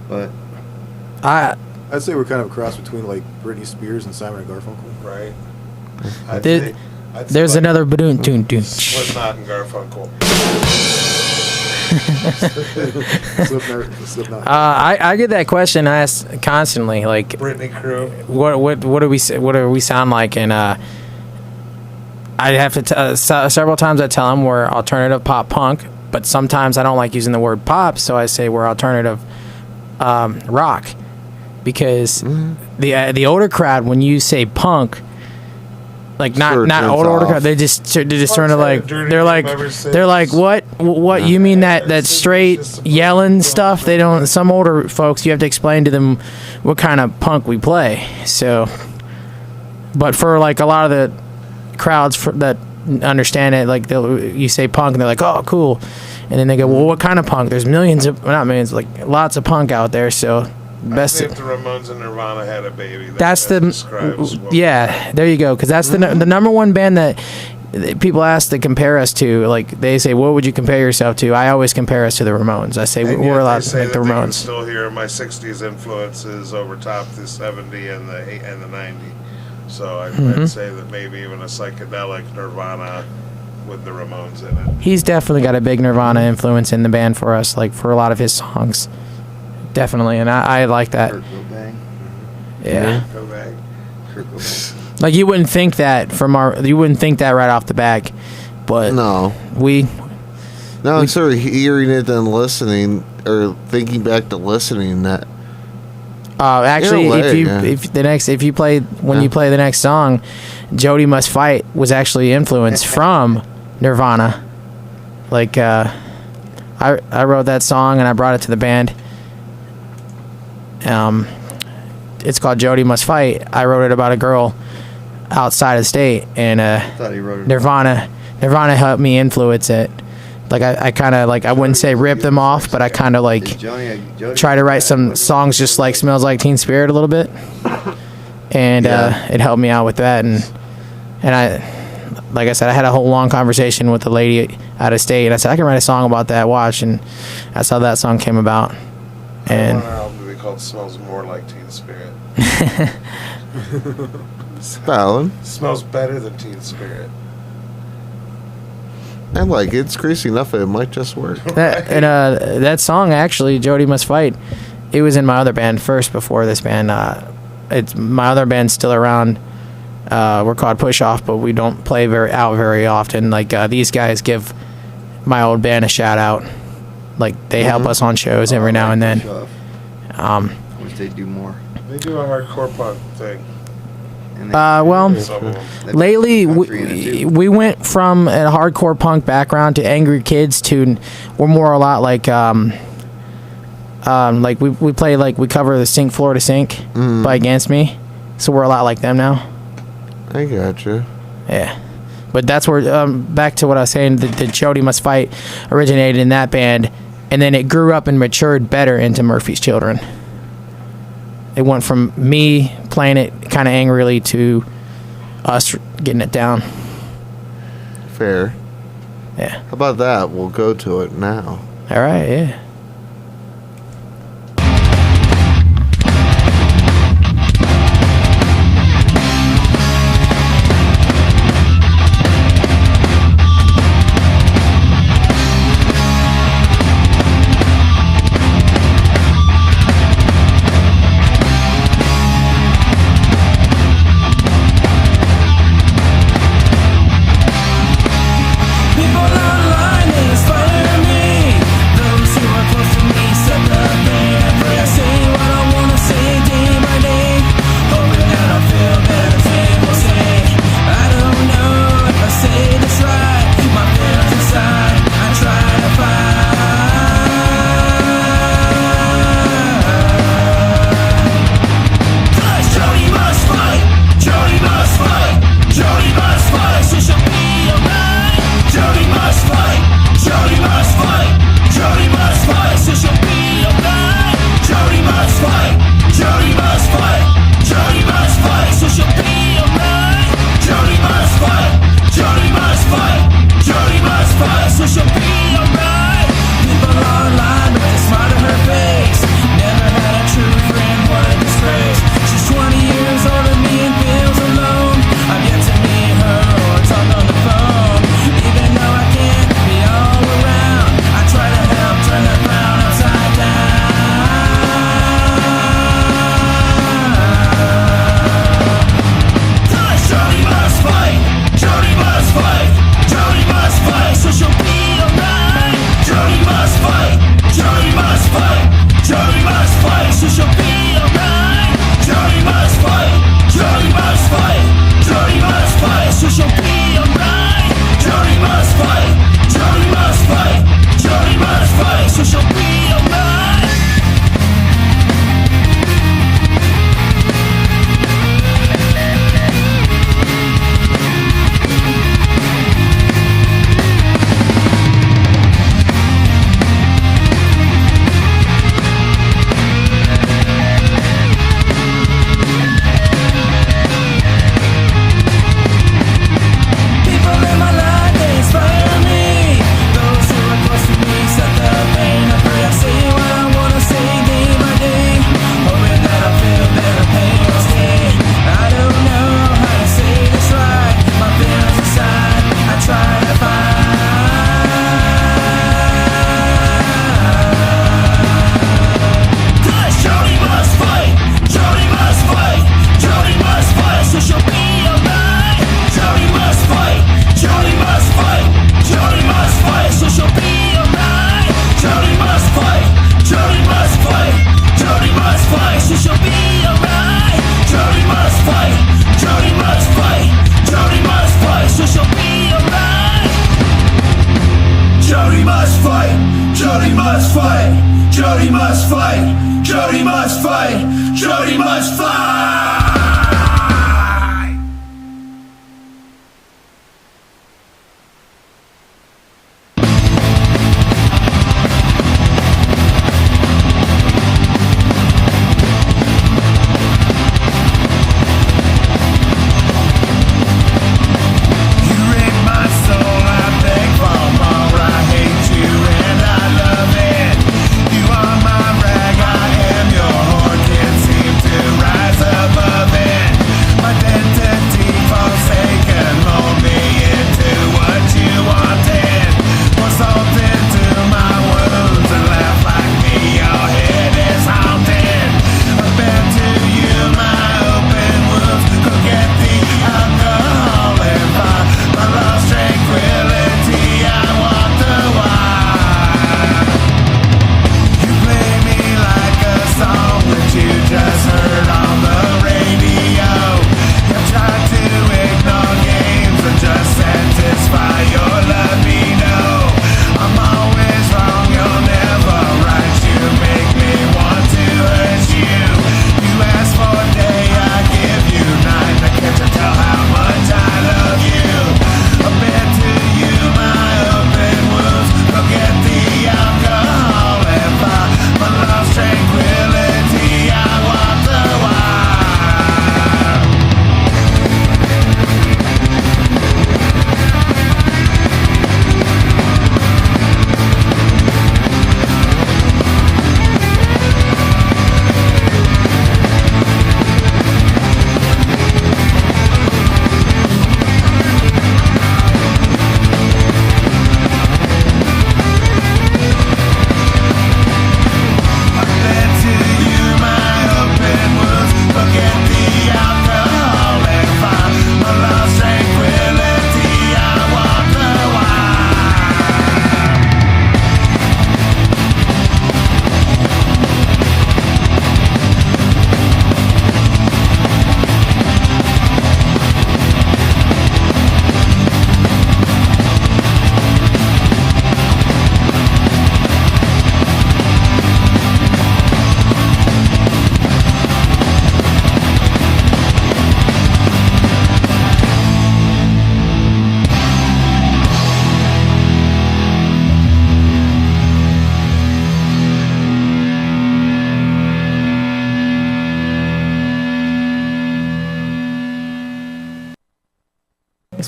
But I'd say we're kind of a cross between like Britney Spears and Simon and Garfunkel. Right. There's another badoon tune. Slipknot and Garfunkel. Slipknot. I get that question asked constantly. Like Britney Crew. What do we sound like? And I have to several times I tell them we're alternative pop punk, but sometimes I don't like using the word pop, so I say we're alternative rock, because the older crowd, when you say punk, like not older crowd, they just sort of like they're like what you mean that straight yelling stuff? They don't. Some older folks, you have to explain to them what kind of punk we play. So, but for like a lot of the crowds that understand it, like you say punk and they're like, oh, cool, and then they go, well, what kind of punk? There's not millions, like lots of punk out there. So best if the Ramones and Nirvana had a baby, that's the there you go, because that's the number one band that people ask to compare us to. Like they say, what would you compare yourself to? I always compare us to the Ramones. I say we're a lot like the Ramones. I can still hear my '60s influences over top the '70 and the '90. So I'd say that maybe even a psychedelic Nirvana with the Ramones in it. He's definitely got a big Nirvana influence in the band for us, like for a lot of his songs. Definitely, and I like that. Kurt Cobain. Yeah. Kurt Cobain. Like you wouldn't think that right off the bat, but no, I'm sort of hearing it and listening, or thinking back to listening that. Actually, if you play the next song, Jody Must Fight was actually influenced from Nirvana. Like I wrote that song and I brought it to the band. It's called Jody Must Fight. I wrote it about a girl outside of state, and Nirvana helped me influence it. Like I kind of like, I wouldn't say rip them off, but I kind of like try to write some songs just like Smells Like Teen Spirit a little bit, and it helped me out with that. And I, like I said, I had a whole long conversation with a lady out of state, and I said I can write a song about that. Watch, and that's how that song came about. And one album to be called Smells More Like Teen Spirit. Smells better than Teen Spirit. And like it's greasy enough, it might just work. That song actually, Jody Must Fight, it was in my other band first before this band. It's my other band's still around. We're called Push Off, but we don't play very often. Like these guys give my old band a shout out. Like they help us on shows every now and then. Wish they do more. They do a hardcore punk thing. Lately we went from a hardcore punk background to Angry Kids to we're more a lot like we play, like we cover the Sink Floor to Sink by Against Me, so we're a lot like them now. I gotcha. Yeah, but that's where back to what I was saying, the Jody Must Fight originated in that band, and then it grew up and matured better into Murphy's Children. It went from me playing it kind of angrily to us getting it down. Fair. Yeah. How about that? We'll go to it now. All right, yeah. People online inspire me. Those who are fight. Jody must fight. Jody must fight.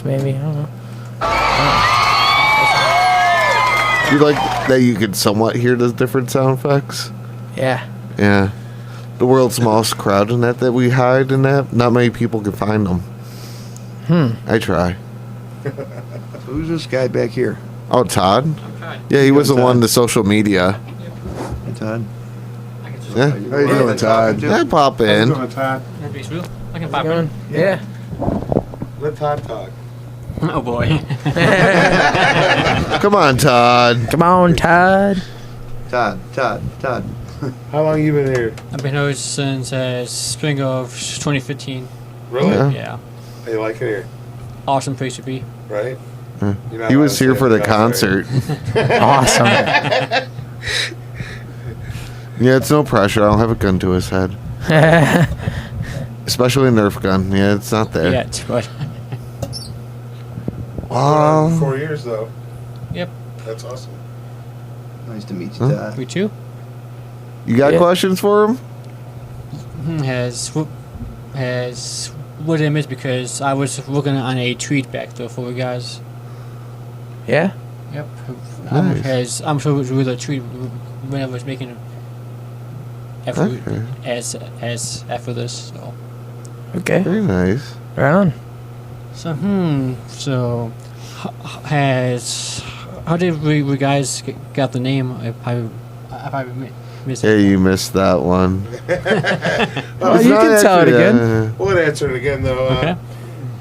Maybe, I don't know. You like that you could somewhat hear the different sound effects? Yeah. Yeah. The world's smallest crowd in that we hide in that. Not many people can find them. I try. Who's this guy back here? Oh, Todd? Yeah, he was the one to social media. Hey, Todd. Yeah. How you doing, Todd? Yeah, pop in. How you doing, Todd? I can pop in. Yeah. Let Todd talk. Oh boy. Come on, Todd. Come on, Todd. Todd. How long you been here? I've been here since spring of 2015. Really? Yeah. How you like it here? Awesome place to be. Right? He was here for the concert. Awesome. Yeah, it's no pressure. I don't have a gun to his head. Especially a Nerf gun. Yeah, it's not there. Yet, but. Wow. 4 years though. Yep. That's awesome. Nice to meet you, Huh? Todd. Me too. You got questions for him? What I missed because I was working on a tweet back there for you guys. Yeah? Yep. Nice. I'm sure it was with a tweet when I was making effort Okay. as after this. So. Okay. Very nice. Right on. So, how did we guys got the name? If I missed Yeah, it. you missed that one. Well, you can tell it again. We'll answer it again though. Okay.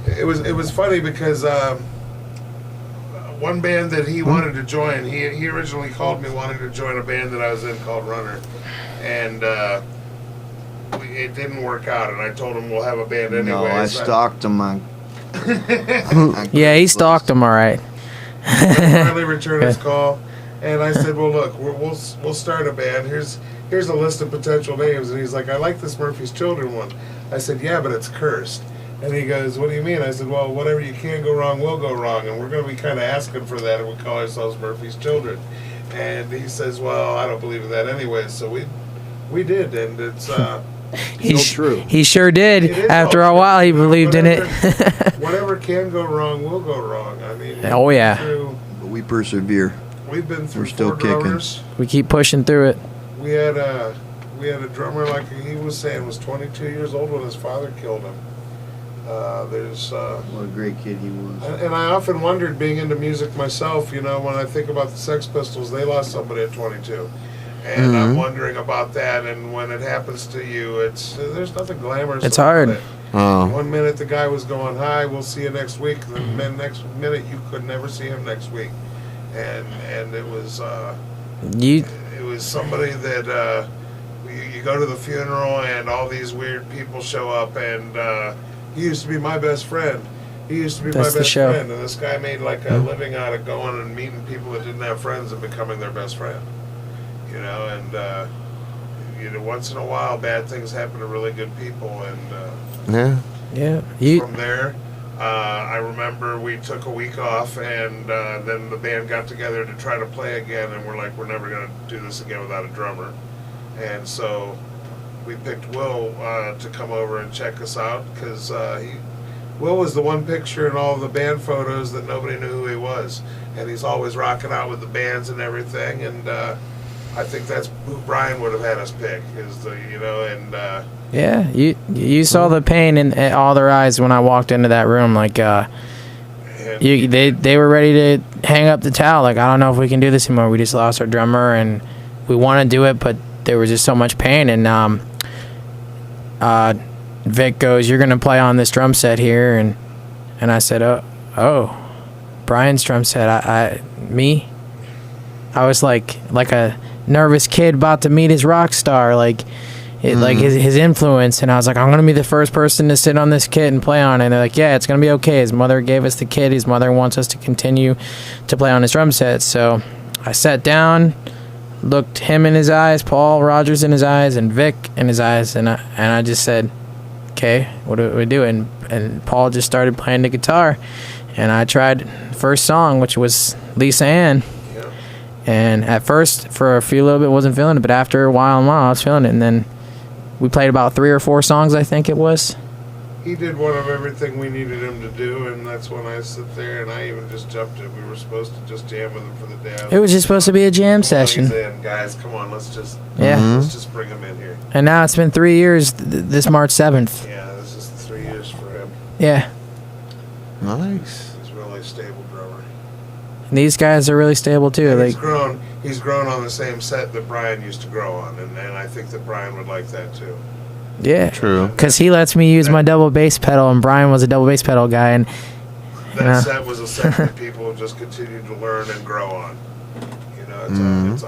It was funny because one band that he wanted to join, he originally called me wanting to join a band that I was in called Runner, and it didn't work out. And I told him we'll have a band anyway. No, I stalked him on. Yeah, he stalked him all right. I finally returned his call, and I said, "Well, look, we'll start a band. here's a list of potential names. And he's like, I like this Murphy's Children one. I said, yeah, but it's cursed. And he goes, what do you mean? I said, well, whatever you can go wrong will go wrong. And we're going to be kind of asking for that if we call ourselves Murphy's Children. And he says, well, I don't believe in that anyway. So we did. And it's true. He sure did. After a while, he believed in it. Whatever can go wrong will go wrong. I mean, Oh, yeah. But we persevere. We've been through We're still 4 kicking. drummers. We keep pushing through it. We had a drummer, like he was saying, was 22 years old when his father killed him. What a great kid he was. And I often wondered, being into music myself, you know, when I think about the Sex Pistols, they lost somebody at 22. And I'm wondering about that, and when it happens to you, there's nothing glamorous. It's about hard. it. Oh. One minute the guy was going, hi, we'll see you next week. And then next minute you could never see him next week. And it was it was somebody that you go to the funeral and all these weird people show up, and he used to be my best friend. He used to be That's my the best show. friend, and this guy made like a living out of going and meeting people that didn't have friends and becoming their best friend. You know, and you know, once in a while, bad things happen to really good people, and Yeah. from there, I remember we took a week off, and then the band got together to try to play again, and we're like, we're never going to do this again without a drummer. And so we picked Will to come over and check us out, because Will was the one picture in all of the band photos that nobody knew who he was, and he's always rocking out with the bands and everything, and I think that's who Brian would have had us pick, Yeah, you saw the pain in all their eyes when I walked into that room. Like, they were ready to hang up the towel. Like, I don't know if we can do this anymore. We just lost our drummer, and we want to do it, but there was just so much pain. And Vic goes, "You're gonna play on this drum set here," and I said, "Oh, Brian's drum set. Me." I was like a nervous kid about to meet his rock star, like his influence, and I was like, I'm gonna be the first person to sit on this kit and play on it. And they're like, yeah, it's gonna be okay. His mother gave us the kit. His mother wants us to continue to play on his drum set. So I sat down, looked him in his eyes, Paul Rogers in his eyes, and Vic in his eyes, and I just said, okay, what do we do? And Paul just started playing the guitar, and I tried the first song, which was Lisa Ann. And at first, for a few little bit, wasn't feeling it, but after a while, I was feeling it. And then we played about 3 or 4 songs, I think it was. He did one of everything we needed him to do, and that's when I sit there, and I even just jumped it. We were supposed to just jam with him for the day. It was just supposed to be a jam session. He's in, guys, come on, let's just bring him in here. And now it's been 3 years, this March 7th. Yeah, this is 3 years for him. Yeah. Nice. He's a really stable drummer. And these guys are really stable, too. And Like, he's grown on the same set that Brian used to grow on, and I think that Brian would like that, too. yeah. True. Because he lets me use my double bass pedal, and Brian was a double bass pedal guy. And That set was a set that people just continued to learn and grow on. You know, it's a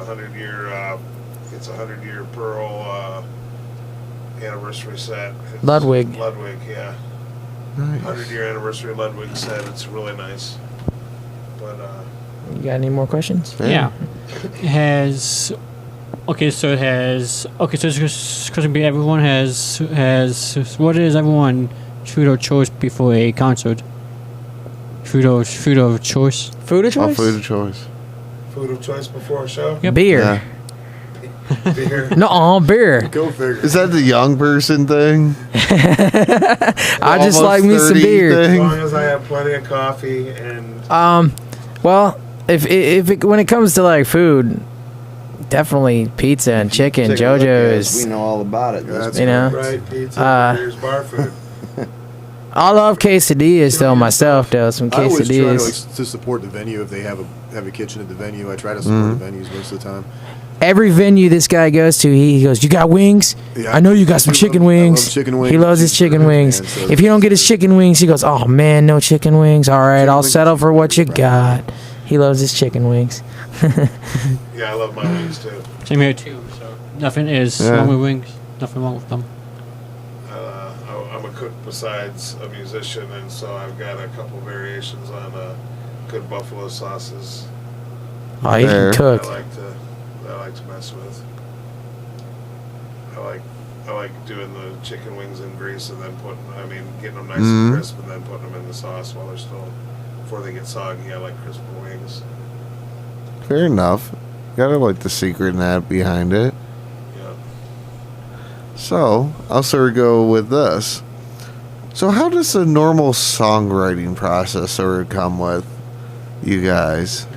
100-year Pearl anniversary set. It's Ludwig, yeah. Nice. 100-year anniversary Ludwig set. It's really nice. But you got any more questions? Yeah. So it's because everyone has what is everyone food of choice before a concert? Food of choice. Food of choice. Oh, food of choice. food of choice before a show. Yep. Beer. Yeah. Beer. No, beer. Go figure. Is that the young person thing? I just Almost like me some 30 beer. As thing? long as I have plenty of coffee and. Well, if when it comes to like food, definitely pizza and chicken. Take a look at it. JoJo's. We know all about it. That's You know. Right, pizza, beer's bar food. I love quesadillas though myself though. Some I always try quesadillas. to support the venue if they have a kitchen at the venue. I try to support the venues most of the time. Every venue this guy goes to, he goes, "You got wings? Yeah, I know you got some I chicken love wings." chicken wings. He loves his chicken wings. Man, so If he don't get his chicken wings, he goes, "Oh man, no chicken wings. All right, I'll wings settle is for what you right. got." He loves his chicken wings. Yeah, I love my wings too. Same here too. So nothing is wrong with wings. Nothing wrong with them. I'm a cook besides a musician, and so I've got a couple variations on good buffalo sauces. Oh, you can There. cook. I like to mess with. I like doing the chicken wings in grease and then getting them nice and crisp and then putting them in the sauce while they're still, before they get soggy. I like crisp wings. Fair enough. Gotta like the secret in that behind it. Yeah. So, I'll sort of go with this. So, how does the normal songwriting process sort of come with you guys?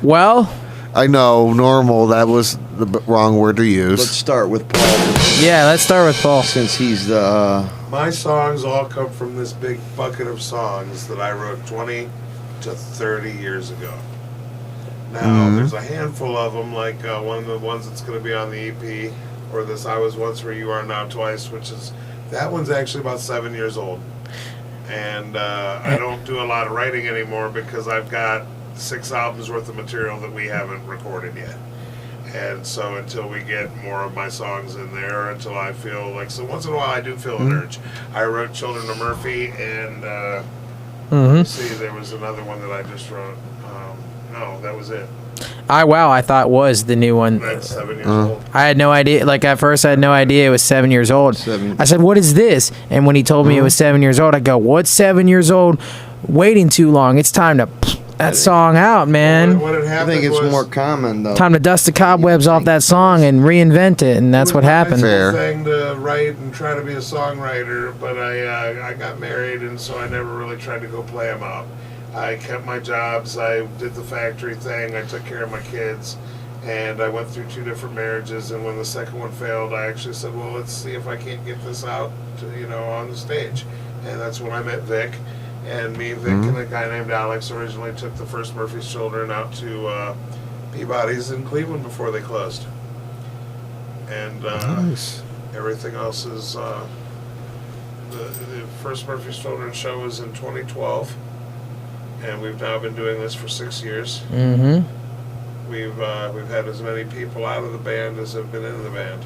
Well, I know, normal, that was the wrong word to use. Let's start with Paul. Yeah, let's start with Paul. Since he's the... My songs all come from this big bucket of songs that I wrote 20 to 30 years ago. Now, there's a handful of them, like one of the ones that's going to be on the EP, or this I Was Once Where You Are Now Twice, which is, that one's actually about 7 years old. And I don't do a lot of writing anymore because I've got 6 albums worth of material that we haven't recorded yet. And so until we get more of my songs in there, until I feel like, so once in a while I do feel an urge. I wrote Children of Murphy, and let's see, there was another one that I just wrote. No, that was it. I thought was the new one. That's 7 years old. I had no idea. Like, at first, I had no idea it was 7 years old. I said, what is this? And when he told me it was 7 years old, I go, what's 7 years old? Waiting too long. It's time to that song out, man. What had I happened think it's was, more common, though. Time to dust the cobwebs off that song and reinvent it, and that's what happened. It was my thing to write and try to be a songwriter, but I got married, and so I never really tried to go play them out. I kept my jobs, I did the factory thing, I took care of my kids, and I went through 2 different marriages, and when the second one failed, I actually said, well, let's see if I can't get this out to, on the stage. And that's when I met Vic. And me, Vic, and a guy named Alex originally took the first Murphy's Children out to Peabody's in Cleveland before they closed. And Nice. everything else is, the first Murphy's Children show was in 2012. And we've now been doing this for 6 years. We've had as many people out of the band as have been in the band.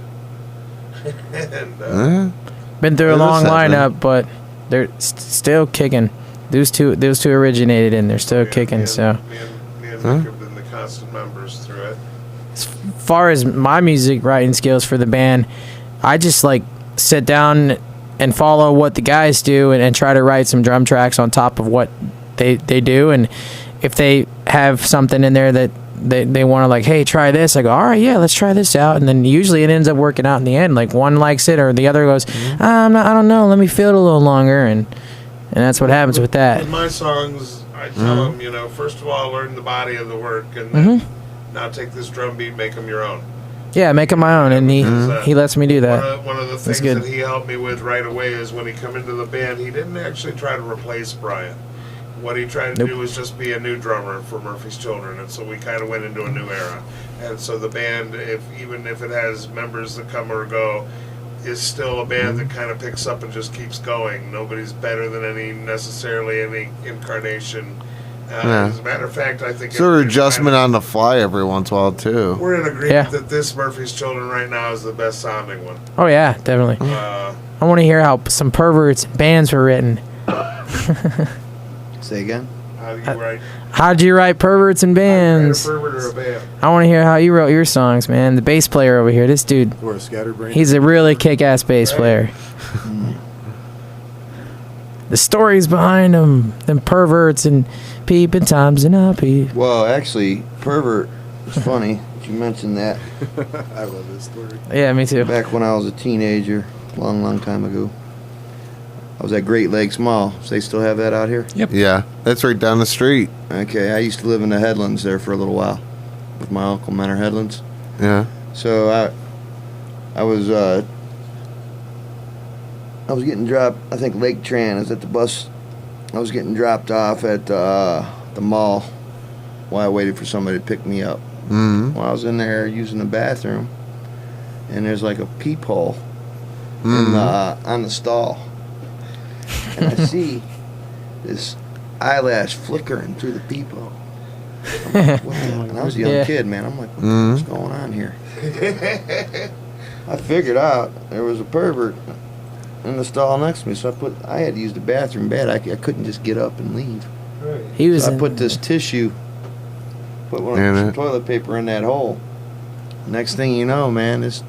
And Been through a long lineup, but they're still kicking. Those two originated, and they're still kicking. So, me and Vic have been the constant members through it. as far as my music writing skills for the band, I just like sit down and follow what the guys do, and try to write some drum tracks on top of what they do. And if they have something in there that they want to, like, hey, try this, I go, all right, yeah, let's try this out. And then usually it ends up working out in the end. Like, one likes it, or the other goes, I don't know, let me feel it a little longer. And that's what happens with that. With my songs, I tell them, first of all, learn the body of the work, and then now take this drum beat, make them your own. Yeah, make it my own, and he lets me do that. One of the things that he helped me with right away is when he come into the band, he didn't actually try to replace Brian. What he tried to do was just be a new drummer for Murphy's Children, and so we kind of went into a new era. And so the band, even if it has members that come or go, is still a band that kind of picks up and just keeps going. Nobody's better than necessarily any incarnation. As a matter of fact, I think sort of adjustment on the fly every once in a while too. We're in agreement that this Murphy's Children right now is the best sounding one. Oh yeah, definitely. I want to hear how some perverts bands were written. Say again? How do you write? How'd you write perverts and bands? A pervert or a band? I want to hear how you wrote your songs, man. The bass player over here, this dude. Or a scatterbrain. He's a really kick-ass bass player. The stories behind them perverts and peeping times and I peep. Well, actually, pervert is funny that you mentioned that. I love this story. Yeah, me too. Back when I was a teenager, long time ago, I was at Great Lakes Mall. So they still have that out here? Yep. Yeah, that's right down the street. Okay, I used to live in the Headlands there for a little while with my uncle, Menor Headlands. Yeah. So I was getting dropped. I think Lake Tran is at the bus. I was getting dropped off at the mall while I waited for somebody to pick me up. While I was in there using the bathroom, and there's like a peephole on the stall. And I see this eyelash flickering through the peephole. I'm like, what the? And I was a young kid, man. I'm like, what's going on here? I figured out there was a pervert in the stall next to me, so I had to use the bathroom bad. I couldn't just get up and leave. Right. He was. So I put this tissue, put some toilet paper in that hole. Next thing you know, man, this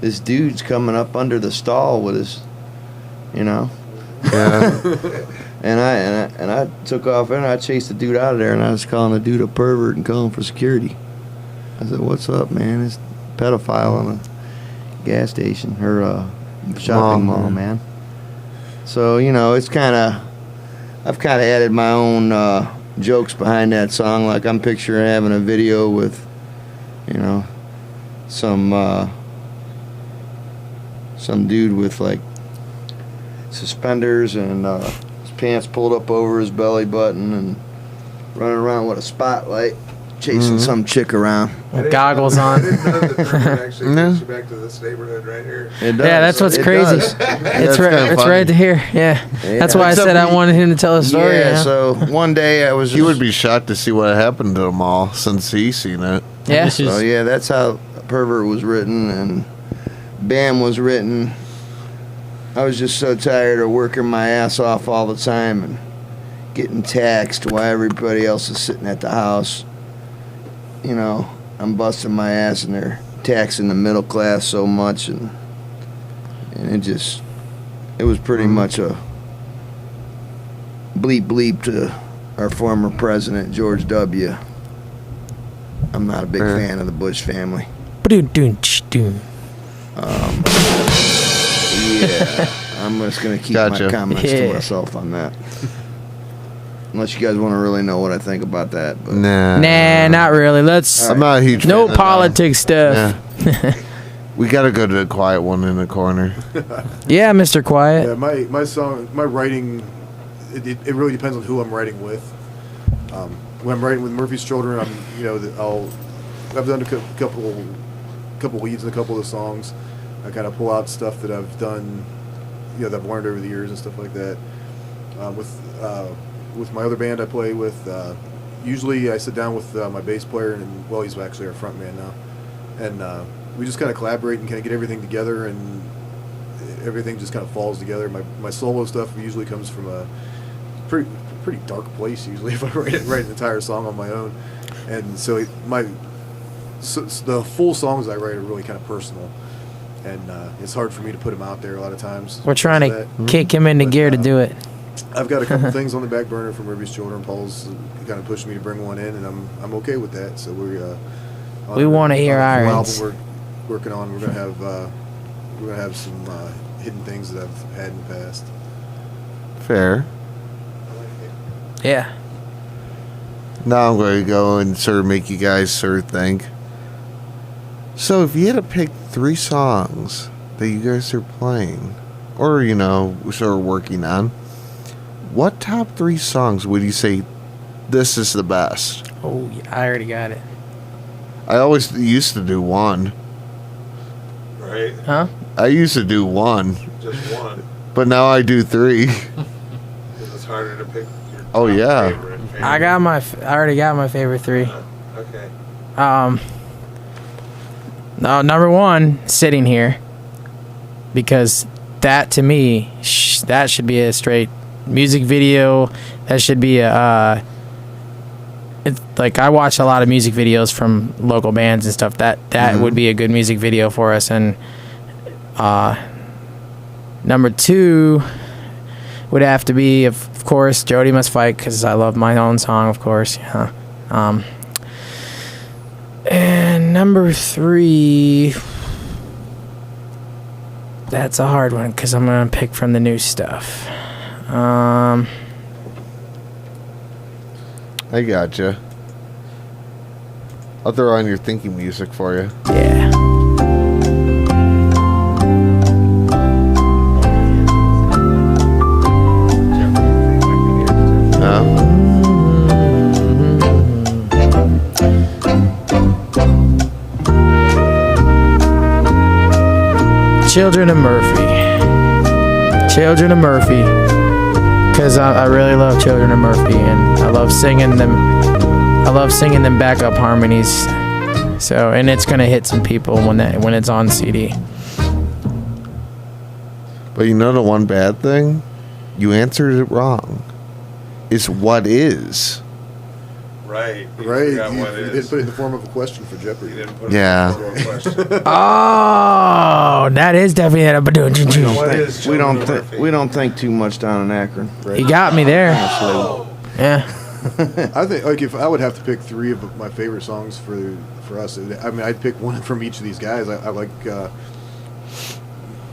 this dude's coming up under the stall with his, you know. Yeah. and I took off and I chased the dude out of there, and I was calling the dude a pervert and calling for security. I said, "What's up, man? It's a pedophile on a gas station or a shopping mall, man." So, you know, it's I've kind of added my own jokes behind that song. Like, I'm picturing having a video with, you know, some dude with like suspenders and his pants pulled up over his belly button and running around with a spotlight, chasing some chick around. With goggles on. I didn't know that Pervert actually takes you back to this neighborhood right here. It does. Yeah, that's what's crazy. It's right here. Yeah. That's why I said I wanted him to tell a story. Yeah, you know? so one day I was He would be shocked to see what happened to them all since he's seen it. Yeah. So yeah, that's how Pervert was written and Bam was written. I was just so tired of working my ass off all the time and getting taxed while everybody else is sitting at the house. You know, I'm busting my ass and they're taxing the middle class so much, and it was pretty much a bleep to our former president, George W. I'm not a big fan of the Bush family. Yeah, I'm just going to keep my comments to myself on that. Unless you guys want to really know what I think about that. But. Nah, not really. Let's. I'm not a huge No fan of politics stuff. Yeah. We got to go to the quiet one in the corner. Yeah, Mr. Quiet. Yeah, my song, my writing, it really depends on who I'm writing with. When I'm writing with Murphy's Children, I've done a couple leads in a couple of the songs. I kind of pull out stuff that I've done, that I've learned over the years and stuff like that. With my other band I play with, usually I sit down with my bass player, and he's actually our front man now, and we just kind of collaborate and kind of get everything together, and everything just kind of falls together. My solo stuff usually comes from a pretty dark place usually if I write an entire song on my own, and so the full songs I write are really kind of personal, and it's hard for me to put them out there a lot of times. We're trying to kick him into gear to do it. I've got a couple things on the back burner from Murphy's Children. Paul's kind of pushed me to bring one in, and I'm okay with that. So we want to hear irons. irons. We're working on. We're gonna have some hidden things that I've had in the past. Fair. Yeah. Now I'm going to go and sort of make you guys sort of think. So if you had to pick 3 songs that you guys are playing, or sort of working on, what top 3 songs would you say this is the best? Oh, yeah, I already got it. I always used to do 1. Right? Huh? I used to do 1. Just 1. But now I do 3. Because it's harder to pick your top favorite. I already got my favorite 3. Okay. No, number 1, Sitting Here, because that to me, that should be a straight music video. That should be I watch a lot of music videos from local bands and stuff. That would be a good music video for us. And number 2 would have to be, of course, Jody Must Fight, because I love my own song, of course. Yeah. And number 3, that's a hard one, because I'm going to pick from the new stuff. I gotcha. I'll throw on your thinking music for you. Yeah. Children of Murphy. Children of Murphy. Because I really love Children of Murphy, and I love singing them. I love singing them backup harmonies. So, and it's gonna hit some people when it's on CD. But the one bad thing? You answered it wrong. It's What Is. Right. Right. forgot You what it didn't is. put it in the form of a question for Jeopardy. You didn't put Yeah. it in the form of a question. Oh, that is definitely that. What is We Children don't of Murphy? we don't think too much down in Akron. You got me there. Yeah. I think like if I would have to pick 3 of my favorite songs for us, I mean I'd pick one from each of these guys. I like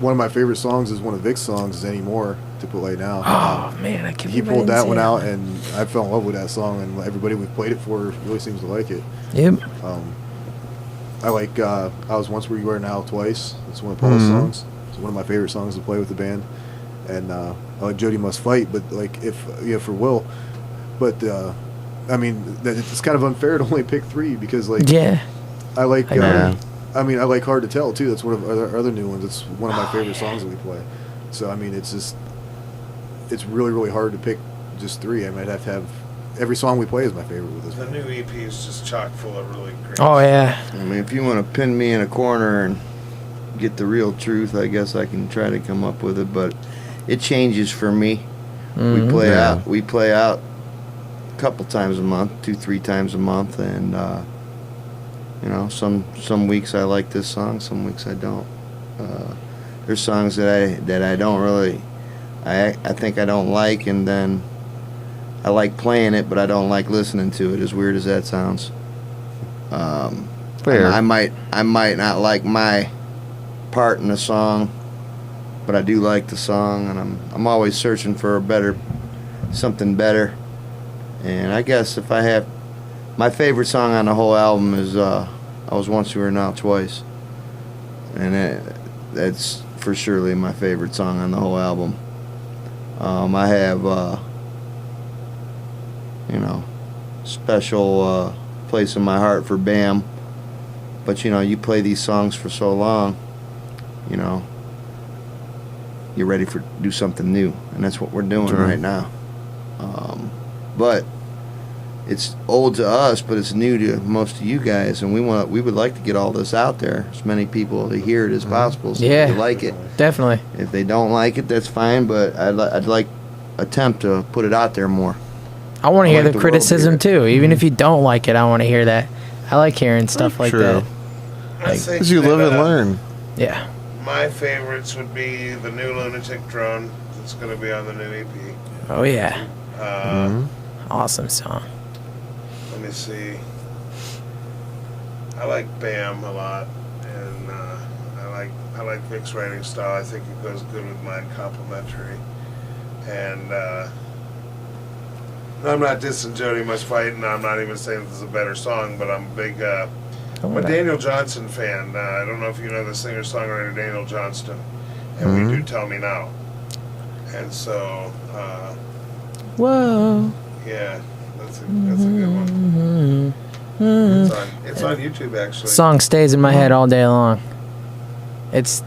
one of my favorite songs is one of Vic's songs, is Anymore, to play now. Oh man, I can't. He believe I pulled didn't that see one out, and I fell in love with that song, and everybody we've played it for really seems to like it. Yep. I like I Was Once Where You Are Now Twice. It's one of Paul's songs. It's one of my favorite songs to play with the band. And I like Jody Must Fight, but like for Will. But I mean, it's kind of unfair to only pick 3 because like I like I mean I like Hard to Tell too. That's one of our other new ones. It's one of my favorite songs that we play. So I mean, it's really really hard to pick just 3. I mean, I'd have to have every song we play is my favorite with this. The new EP is just chock full of really great. Oh yeah. I mean, if you want to pin me in a corner and get the real truth, I guess I can try to come up with it, but it changes for me. We play out a couple times a month, 2-3 times a month, and you know, some weeks I like this song, some weeks I don't. There's songs that I don't really, I think I don't like, and then I like playing it, but I don't like listening to it. As weird as that sounds. Fair. I might not like my part in the song, but I do like the song, and I'm always searching for something better. And I guess if I have my favorite song on the whole album is I Was Once You Were Now Twice, and that's for surely my favorite song on the whole album. I have you know, special place in my heart for Bam, but you know, you play these songs for so long, you know, you're ready to do something new, and that's what we're doing right now. But it's old to us, but it's new to most of you guys, and we would like to get all this out there, as many people to hear it as possible, so they like it. Definitely. If they don't like it, that's fine, but I'd like attempt to put it out there more. I want to hear like the the world criticism to hear too. Even if you don't like it, I want to hear that. I like hearing stuff like that. Because you live and learn. Yeah. My favorites would be the new Lunatic Drone that's going to be on the new EP. Oh yeah. Awesome song. Let me see. I like Bam a lot, and I like Vic's writing style. I think it goes good with mine, complementary. And I'm not dissing Jody Must Fight, and I'm not even saying this is a better song, but I'm a big I'm a Daniel Johnston fan. I don't know if you know the singer-songwriter Daniel Johnston, and we do Tell Me Now. And so, whoa. Yeah, that's a good one. It's on YouTube, actually. Song stays in my head all day long. It's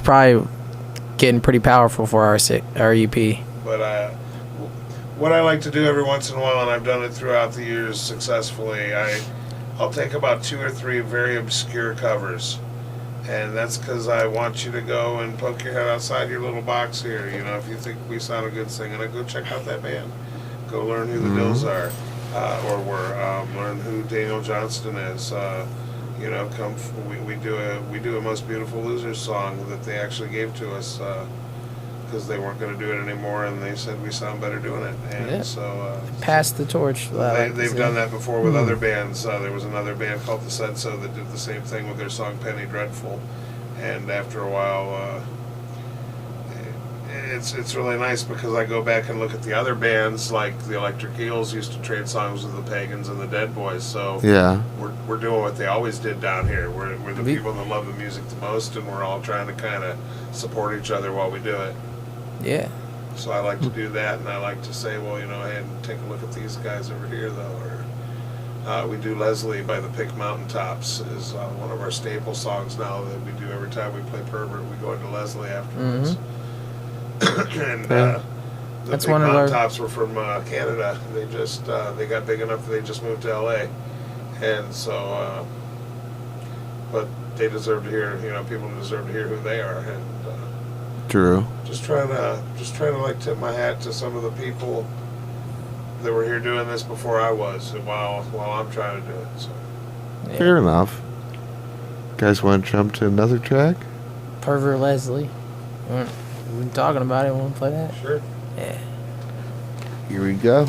probably getting pretty powerful for our EP. But what I like to do every once in a while, and I've done it throughout the years successfully, I'll take about 2 or 3 very obscure covers, and that's because I want you to go and poke your head outside your little box here. You know, if you think we sound good singing it, go check out that band. Go learn who the Dills are, or were. Learn who Daniel Johnston is. You know, we do a Most Beautiful Losers song that they actually gave to us because they weren't going to do it anymore, and they said we sound better doing it. And so pass the torch. They've done that before with other bands. There was another band called The Said So that did the same thing with their song Penny Dreadful, and after a while. It's really nice because I go back and look at the other bands, like the Electric Eels used to trade songs with the Pagans and the Dead Boys. So we're doing what they always did down here. We're the people that love the music the most, and we're all trying to kind of support each other while we do it. Yeah. So I like to do that, and I like to say, well, you know, hey, take a look at these guys over here, though. Or we do Leslie by the Pick Mountaintops is one of our staple songs now that we do every time we play Pervert. We go into Leslie afterwards. And the Big Mountain Tops were from Canada. They just they got big enough that they just moved to LA, and so but they deserve to hear, you know, people deserve to hear who they are. And True. Just trying to like tip my hat to some of the people They were here doing this before I was, and while I'm trying to do it. So. Yeah. Fair enough. Guys want to jump to another track? Pervert Leslie. We've been talking about it. Want to play that? Sure. Yeah. Here we go.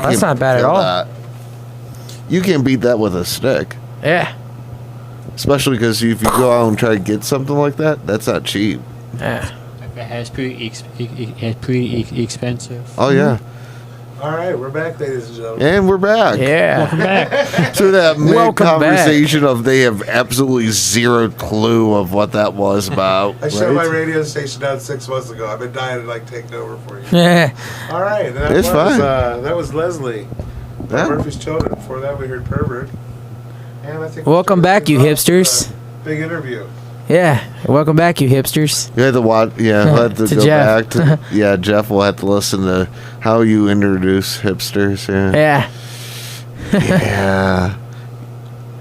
That's not bad at kill all. that. You can beat that with a stick. Yeah. Especially because if you go out and try to get something like that, that's not cheap. Yeah. It's pretty expensive. Oh, yeah. All right, we're back, ladies and gentlemen. And we're back. Yeah. Welcome back. To that Welcome mid-conversation of they have absolutely zero clue of what that was about. I shut right? my radio station down 6 months ago. I've been dying to like take over for you. Yeah. All right, that It's fine. that was Leslie. Yeah. Murphy's Children. Before that, we heard Pervert. And I think Welcome back, you hipsters. Big interview. Yeah. Welcome back, you hipsters. You had to watch. Yeah, we'll have to, To go Jeff. back to. Yeah, Jeff will have to listen to how you introduce hipsters. Yeah. Yeah. Yeah.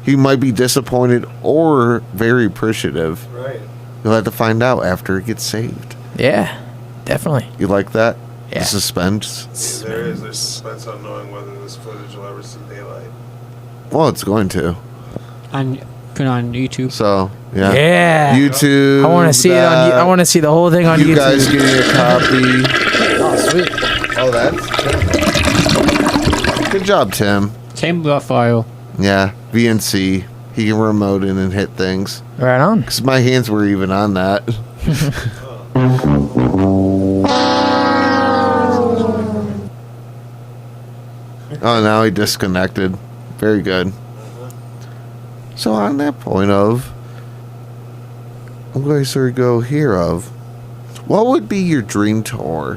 He might be disappointed or very appreciative. Right. You'll have to find out after it gets saved. Yeah. Definitely. You like that? Yeah. The suspense. Yeah, there's suspense on knowing whether this footage will ever see daylight. Well, it's going to. Put on YouTube. So yeah. Yeah. YouTube. I want to see it on. I want to see the whole thing on you YouTube. guys give me a copy. Oh, sweet. Oh, that's good job, Tim. Same file. Yeah, VNC. He can remote in and hit things. Right on. Because my hands were even on that. Oh, now he disconnected. Very good. So on that point of, I'm going to sort of go here of, what would be your dream tour?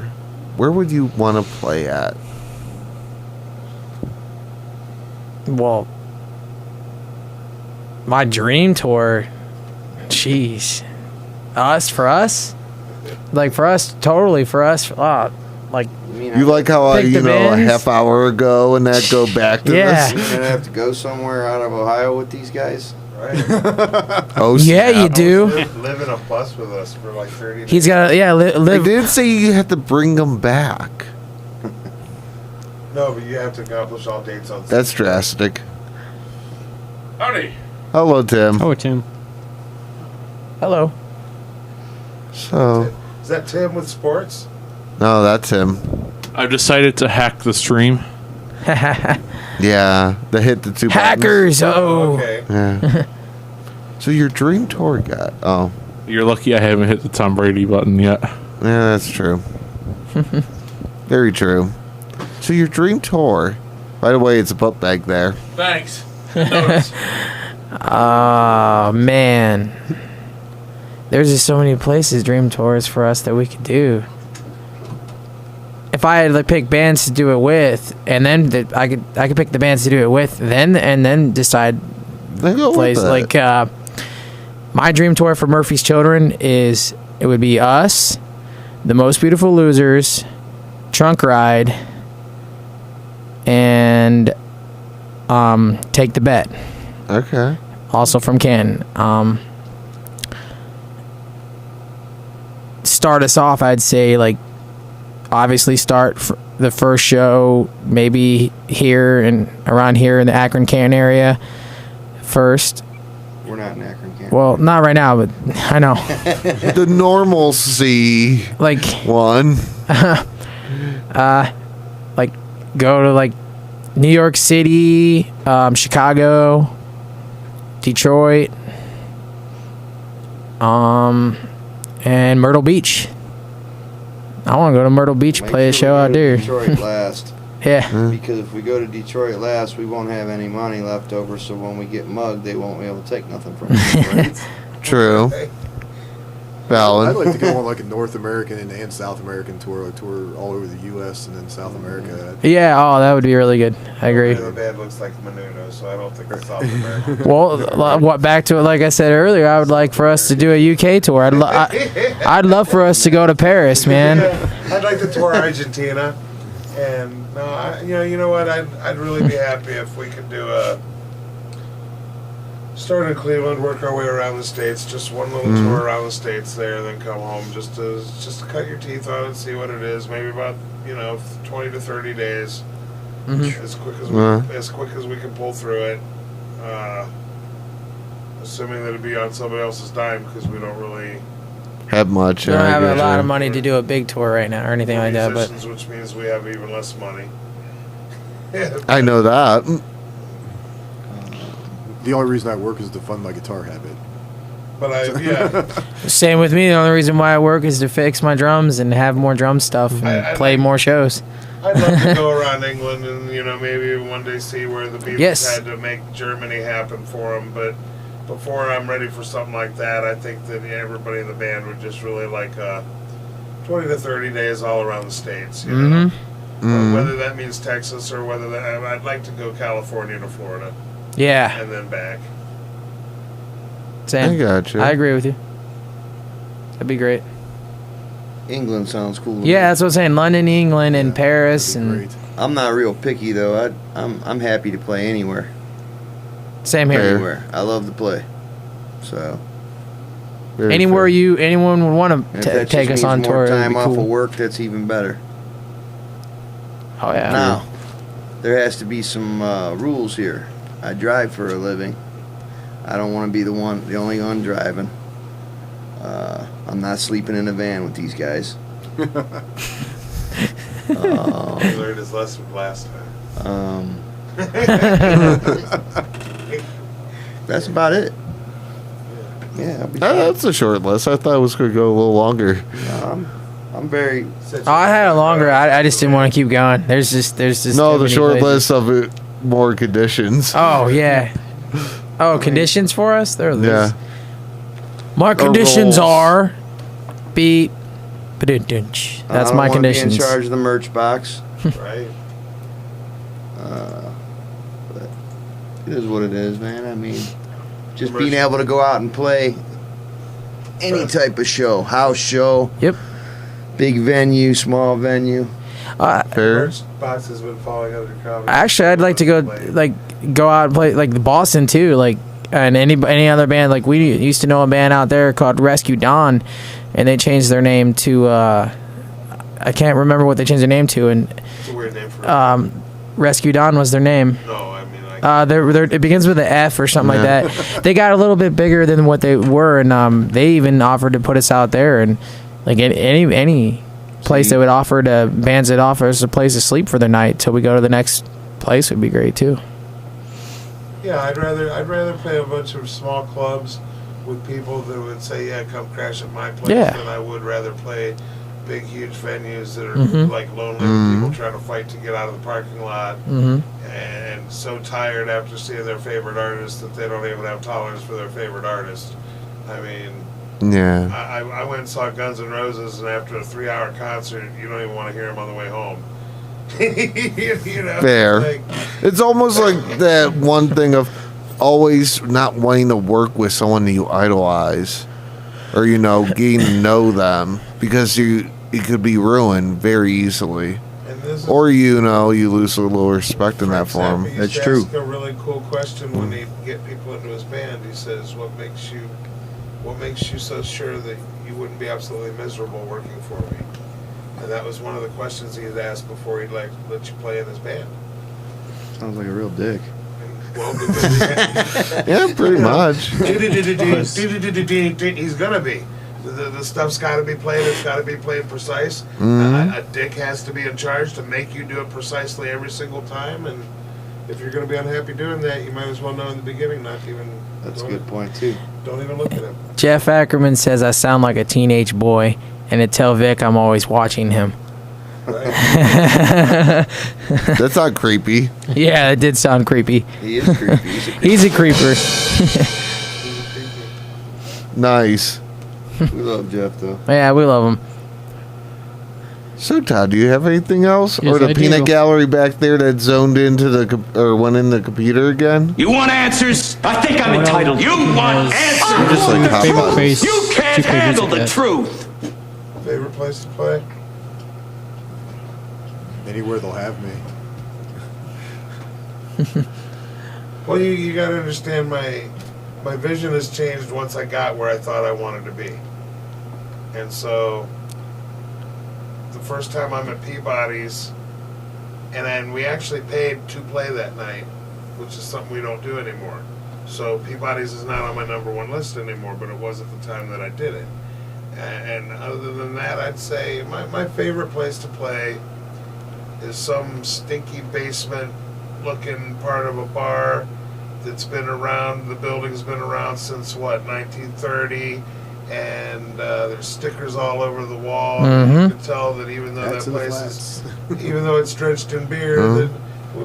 Where would you want to play at? Well, my dream tour. Jeez. For us? Like for us, totally for us. Like You like how I, pick the a bands? half hour ago and that go back to Yeah. this? You're gonna have to go somewhere out of Ohio with these guys. Right. Oh, Yeah, you snap. do. Live in a bus with us for like 30 days. He's got to They live. did say you had to bring them back. No, but you have to accomplish all dates on. That's drastic. Howdy. Hello, Tim. Oh, Tim. Hello. So, Is that Tim with sports? no, that's him. I've decided to hack the stream. Yeah, the hit the two Hackers. Oh. Okay. buttons. Yeah. So your dream tour guy. Oh, You're lucky I haven't hit the Tom Brady button yet. yeah, that's true. Very true. So your dream tour. By the way, it's a book bag there. Thanks. Oh man. There's just so many places, dream tours for us that we could do. If I had to pick bands to do it with, and then I could pick the bands to do it with, then decide Then go with place. that. Like my dream tour for Murphy's Children is it would be us, The Most Beautiful Losers, Trunk Ride, and Take the Bet. Okay. Also from Canton. Start us off, I'd say, like, obviously start the first show maybe here and around here in the Akron, Canton area first. We're not in Akron, Canton. Well, not right now, but I know. The normalcy Like, one. like, go to, like, New York City, Chicago, Detroit, and Myrtle Beach. I want to go to Myrtle Beach, Make play a sure show we out go to there. Detroit last. Yeah. Because if we go to Detroit last, we won't have any money left over. So when we get mugged, they won't be able to take nothing from us. Right? True. Valid. I'd like to go on like a North American and South American tour, like tour all over the U.S. and then South America. Yeah, oh, that would be really good. I agree. The band looks like Menudo, so I don't think it's South America. Well, what back to it? Like I said earlier, I would like for us to do a UK tour. I'd love for us to go to Paris, man. I'd like to tour Argentina, and no, you know what? I'd really be happy if we could do a start in Cleveland, work our way around the states, just one little tour around the states there, then come home just to cut your teeth on it, see what it is. Maybe about 20 to 30 days, as quick as we can pull through it. Assuming that it'd be on somebody else's dime because we don't really Have much. We don't I have a get lot you. of money to do a big tour right now or anything like that, but musicians, which means we have even less money. I know that. The only reason I work is to fund my guitar habit. But yeah. Same with me. The only reason why I work is to fix my drums and have more drum stuff and play more shows. I'd love to go around England and, maybe one day see where the Beatles Yes. had to make Germany happen for them. But before I'm ready for something like that, I think that everybody in the band would just really like 20 to 30 days all around the States. Whether that means Texas or whether I'd like to go California to Florida. Yeah. And then back. Same. I gotcha. I agree with you. That'd be great. England sounds cool. Yeah, that's what I'm saying. London, England, and Paris, and I'm not real picky though. I'm happy to play anywhere. Same here. Anywhere. I love to play. So. Anywhere anyone would want And if to that take just us on means tour, more it'd time be off cool. of work, that's even better. Oh yeah. Now, there has to be some rules here. I drive for a living. I don't want to be the only one driving. I'm not sleeping in a van with these guys. He learned his lesson last time. That's about it. Yeah. That's a short list. I thought it was going to go a little longer. I'm very. Oh, I had it longer. I just didn't want to keep going. There's just No, too the many short places. list of it, more conditions. Oh yeah. Oh, conditions for us? There. Yeah. My conditions rules. are beep. Ba-dun-dun-ch. That's my I don't wanna conditions. be in charge of the merch box. Right. But it is what it is, man. I mean, just being able to go out and play any type of show, house show. Yep. Big venue, small venue. Fair. Box has been falling under comedy. Actually, I'd like to go out and play like Boston too, like and any other band. Like we used to know a band out there called Rescue Dawn, and they changed their name to I can't remember what they changed their name to, and It's a weird name for Rescue Dawn was their name. No, I mean it begins with an F or something like that. They got a little bit bigger than what they were, and they even offered to put us out there, and like any place that would offer to bands that offer us a place to sleep for the night till we go to the next place would be great too. Yeah, I'd rather play a bunch of small clubs with people that would say, "Yeah, come crash at my place," Yeah. than I would rather play big, huge venues that are Mhm. like lonely with people trying to fight to get out of the parking lot Mhm. and so tired after seeing their favorite artist that they don't even have tolerance for their favorite artist. I mean, Yeah. I went and saw Guns N' Roses, and after a 3-hour concert, you don't even want to hear them on the way home. You know, Fair. like, It's almost like that one thing of always not wanting to work with someone that you idolize, or getting to know them, because it could be ruined very easily, or you lose a little respect in that form. He used to ask a really cool question when he get people into his band. He says, "What makes you so sure that you wouldn't be absolutely miserable working for me?" And that was one of the questions he had asked before he'd let you play in his band. Sounds like a real dick. Well, because Yeah, pretty much. He's gonna be. The stuff's got to be played. It's got to be played precise. Mhm. A dick has to be in charge to make you do it precisely every single time. And if you're going to be unhappy doing that, you might as well know in the beginning not to even. That's a good point too. Don't even look at him. Jeff Ackerman says I sound like a teenage boy, and to tell Vic I'm always watching him. That's not creepy. Yeah, it did sound creepy. He is creepy. He's a creeper. Nice. We love Jeff though. Yeah, we love him. So Todd, do you have anything else, Yes, or the I peanut do. gallery back there that zoned into or went in the computer again? You want answers? I think I'm entitled. You want answers? You're just like hot Favorite buttons. place You can't to play handle music the at. truth. Favorite place to play? Anywhere they'll have me. Well, you got to understand my vision has changed once I got where I thought I wanted to be. And so the first time I'm at Peabody's, and then we actually paid to play that night, which is something we don't do anymore. So Peabody's is not on my number one list anymore, but it was at the time that I did it. And other than that, I'd say my favorite place to play is some stinky basement-looking part of a bar that's been around. The building's been around since what, 1930, and there's stickers all over the wall. Mhm. You can tell that even though That's that in the place flats. is, even though it's drenched in beer, that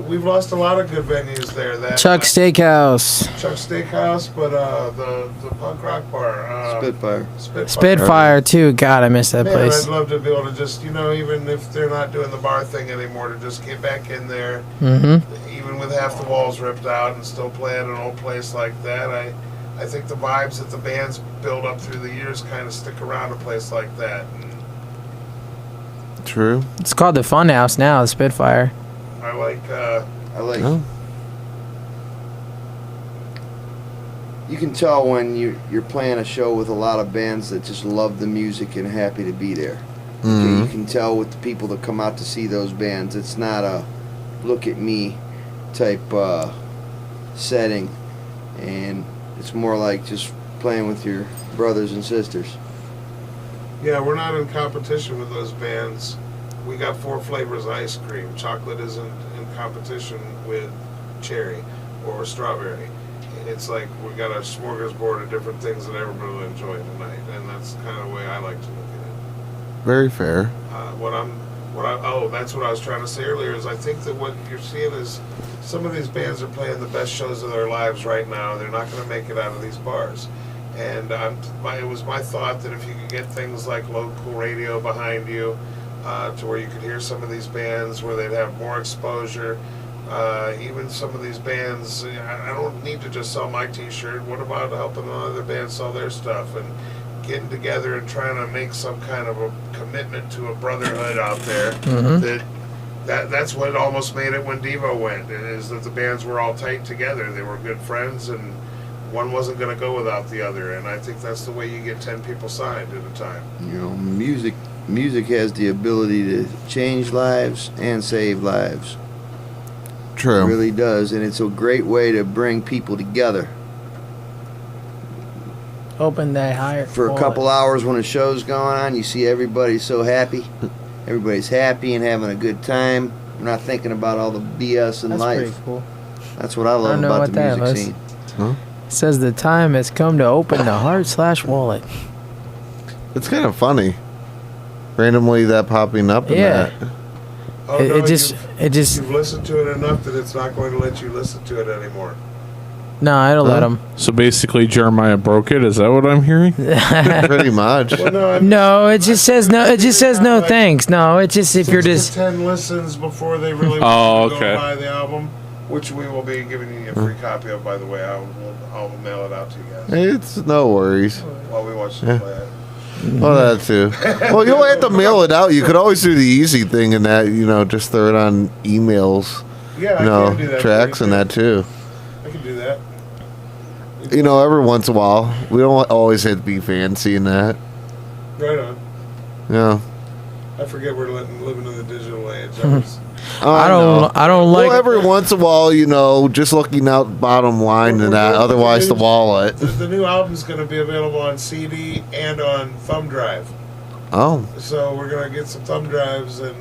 we've lost a lot of good venues there. That Chuck Steakhouse. Chuck Steakhouse, but the punk rock bar, Spitfire. Spitfire too. God, I miss that Man, place. I'd love to be able to just, even if they're not doing the bar thing anymore, to just get back in there, even with half the walls ripped out and still playing an old place like that. I think the vibes that the bands build up through the years kind of stick around a place like that. And True. It's called the Funhouse now, the Spitfire. I like. Oh. You can tell when you're playing a show with a lot of bands that just love the music and are happy to be there. Okay, you can tell with the people that come out to see those bands. It's not a look at me type setting, and it's more like just playing with your brothers and sisters. Yeah, we're not in competition with those bands. We got 4 flavors of ice cream. Chocolate isn't in competition with cherry or strawberry. It's like we got a smorgasbord of different things that everybody will enjoy tonight, and that's kind of the way I like to look at it. Very fair. That's what I was trying to say earlier. Is I think that what you're seeing is some of these bands are playing the best shows of their lives right now. They're not going to make it out of these bars. And it was my thought that if you could get things like local radio behind you, to where you could hear some of these bands, where they'd have more exposure. Even some of these bands, I don't need to just sell my T-shirt. What about helping other bands sell their stuff and getting together and trying to make some kind of a commitment to a brotherhood out there? That's what almost made it when Devo went. Is that the bands were all tight together. They were good friends, and one wasn't going to go without the other. And I think that's the way you get 10 people signed at a time. Music has the ability to change lives and save lives. True. It really does, and it's a great way to bring people together. Open that higher. For a couple hours when a show's going on, you see everybody so happy. Everybody's happy and having a good time. We're not thinking about all the BS in That's life. pretty cool. That's what I love know about what the that music was. scene. Huh? It says the time has come to open the heart/wallet. It's kind of funny. Randomly that popping up in Yeah. that. Oh, It- no, it just- you've listened to it enough that it's not going to let you listen to it anymore. No, I don't let them. So basically, Jeremiah broke it. Is that what I'm hearing? Pretty much. No, it just says no. It just says no thanks. No, it just if you're Since just. the 10 listens before they really Oh, want to okay. go buy the album, which we will be giving you a free copy of, by the way. I'll mail it out to you guys It's no worries. while we watch you Yeah. play it. Well, that too. Well, you don't have to mail it out. You could always do the easy thing and that, just throw it on emails. Yeah, I can do that. Tracks for and you, that too. I can do that. Every once in a while. We don't always have to be fancy in that. Right on. Yeah. I forget we're living in the digital age. I don't like. Well, every once in a while, just looking out bottom line and that. Otherwise, the wallet. The new album's going to be available on CD and on thumb drive. Oh. So we're going to get some thumb drives, and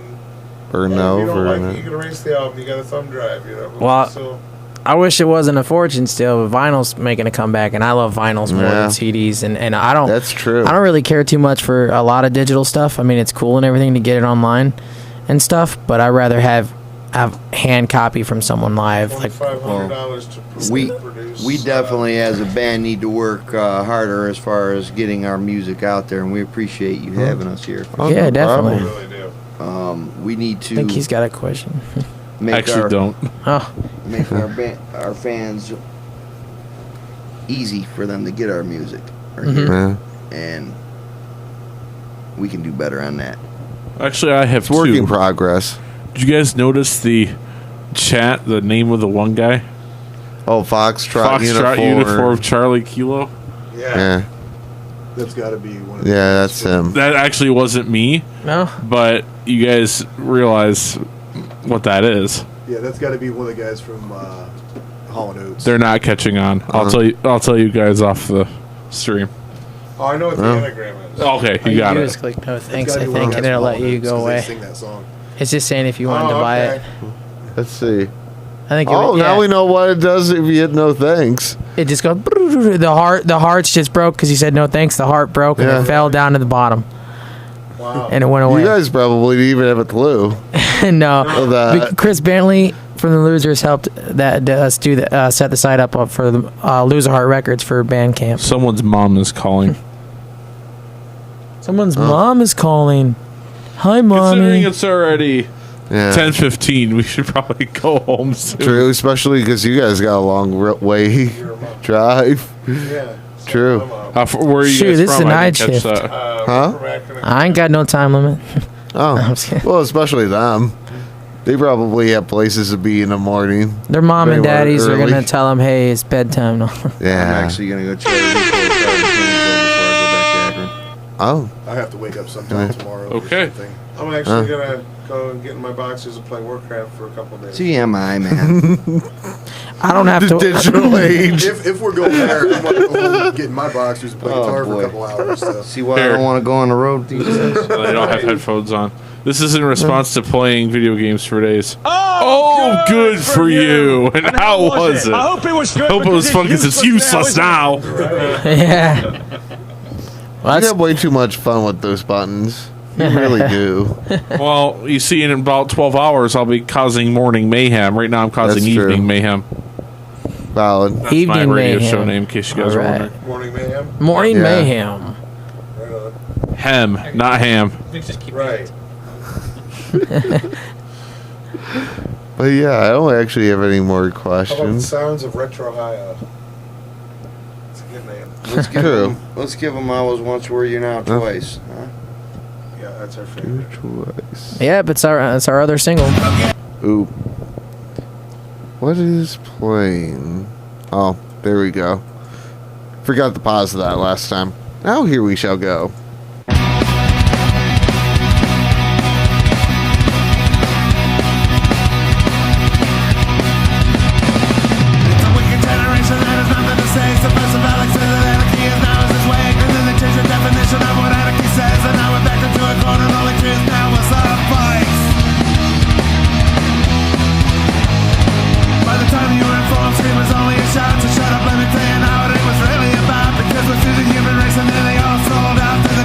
Or if no. you don't Or like no. it, you can erase the album. You got a thumb drive, Well, So I wish it wasn't a fortune still, but vinyl's making a comeback, and I love vinyls more Yeah. than CDs, and I don't. That's true. I don't really care too much for a lot of digital stuff. I mean, it's cool and everything to get it online and stuff, but I'd rather have hand copy from someone live. Like $2,500 to produce. We definitely, as a band, need to work harder as far as getting our music out there, and we appreciate you having us here. Oh, yeah, no definitely. We really do. We need to. I think he's got a question. Actually, don't. Oh. Make our fans easy for them to get our music right here, and we can do better on that. Actually, I have work two. in progress. Did you guys notice the chat? The name of the one guy? Oh, Foxtrot uniform Charlie Kilo. Yeah. That's got to be one of Yeah, that's him. That actually wasn't me. No. But you guys realize what that is. Yeah, that's got to be one of the guys from Hall & Oates. They're not catching on. I'll tell you guys off the stream. Oh, I know what the anagram is. Okay, All you got do it. is click no It's thanks, gotta I be one of think, the and guys it'll from let Hall & you Oates go 'cause away. They sing that song. It's just saying if you wanted to buy it. Let's see. I think. Now we know what it does if you hit no thanks. It just goes. The heart's just broke because you said no thanks. The heart broke and it fell down to the bottom. Wow. And it went away. You guys probably didn't even have a clue. No. Chris Bentley from the Losers helped us do set the site up for the Loser Heart Records for Bandcamp. Someone's mom is calling. Someone's mom is calling. Hi, mommy. Considering it's already 10:15, we should probably go home soon. True, especially because you guys got a long way drive. Yeah. True. Where are you Shoot, guys this from? is a I night didn't catch shift. that. I ain't got no time limit. Oh, well, especially them. They probably have places to be in the morning. Their mom and Very daddies are early. going to tell them, hey, it's bedtime now. Yeah. I'm actually going to go try to before I go back to Akron. Oh. I have to wake up sometime tomorrow. Okay. I'm actually gonna go and get in my boxes and play Warcraft for a couple days. TMI, man. I don't have to. Digital age. If we're going there, I'm going to get in my boxers and play guitar for boy. a couple hours. So. See why I don't want to go on the road these days? So they don't have headphones on. This is in response to playing video games for days. Oh, good for you. And how was it? I hope it was good. Hope it was fun because it's useless now. Yeah. Well, You have way too much fun with those buttons. You really do. Well, you see, in about 12 hours, I'll be causing morning mayhem. Right now, I'm causing That's true. evening mayhem. Valid. That's my Evening radio mayhem. show name, in case you guys are All right. wondering. Morning mayhem. Morning Yeah. mayhem. Hem, not ham. Right. But yeah, I don't actually have any more How about the questions. sounds of Retro High? It's a good name. Let's give them I Was Once Were You Now twice. Huh? Yeah, that's our favorite. Twice. Yep, it's our other single. Ooh. What is playing? Oh, there we go. Forgot to pause that last time. Now here we shall go. Shut up, let me tell you now what it was really about. Because we're through the human race and then they all sold out to the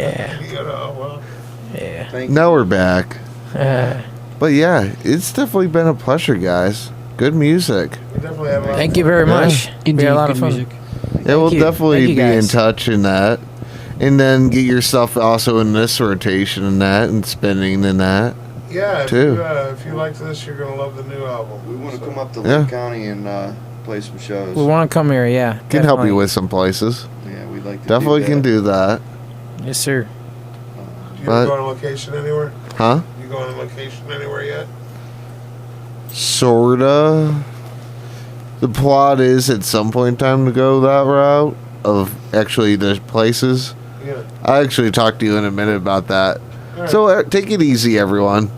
Yeah. You know, well, Yeah. Now we're back. But yeah, it's definitely been a pleasure, guys. Good music. we definitely have a Thank you very much. Indeed, We had a lot of good fun. music. Yeah, we'll you. definitely Thank you, be in guys. touch in that. And then get yourself also in this rotation and that and spinning in that. Yeah, too. If you like this, you're gonna love the new album. We want to come up to Yeah. Lake County and play some shows. We want to come here, yeah. Can help definitely. you with some places. Yeah, we'd like to Definitely do can that. do that. Yes, sir. You But- go on location anywhere? Huh? You go on location anywhere yet? Sorta. The plot is at some point in time to go that route of actually the places. Yeah. I'll actually talk to you in a minute about that. All right. So take it easy, everyone.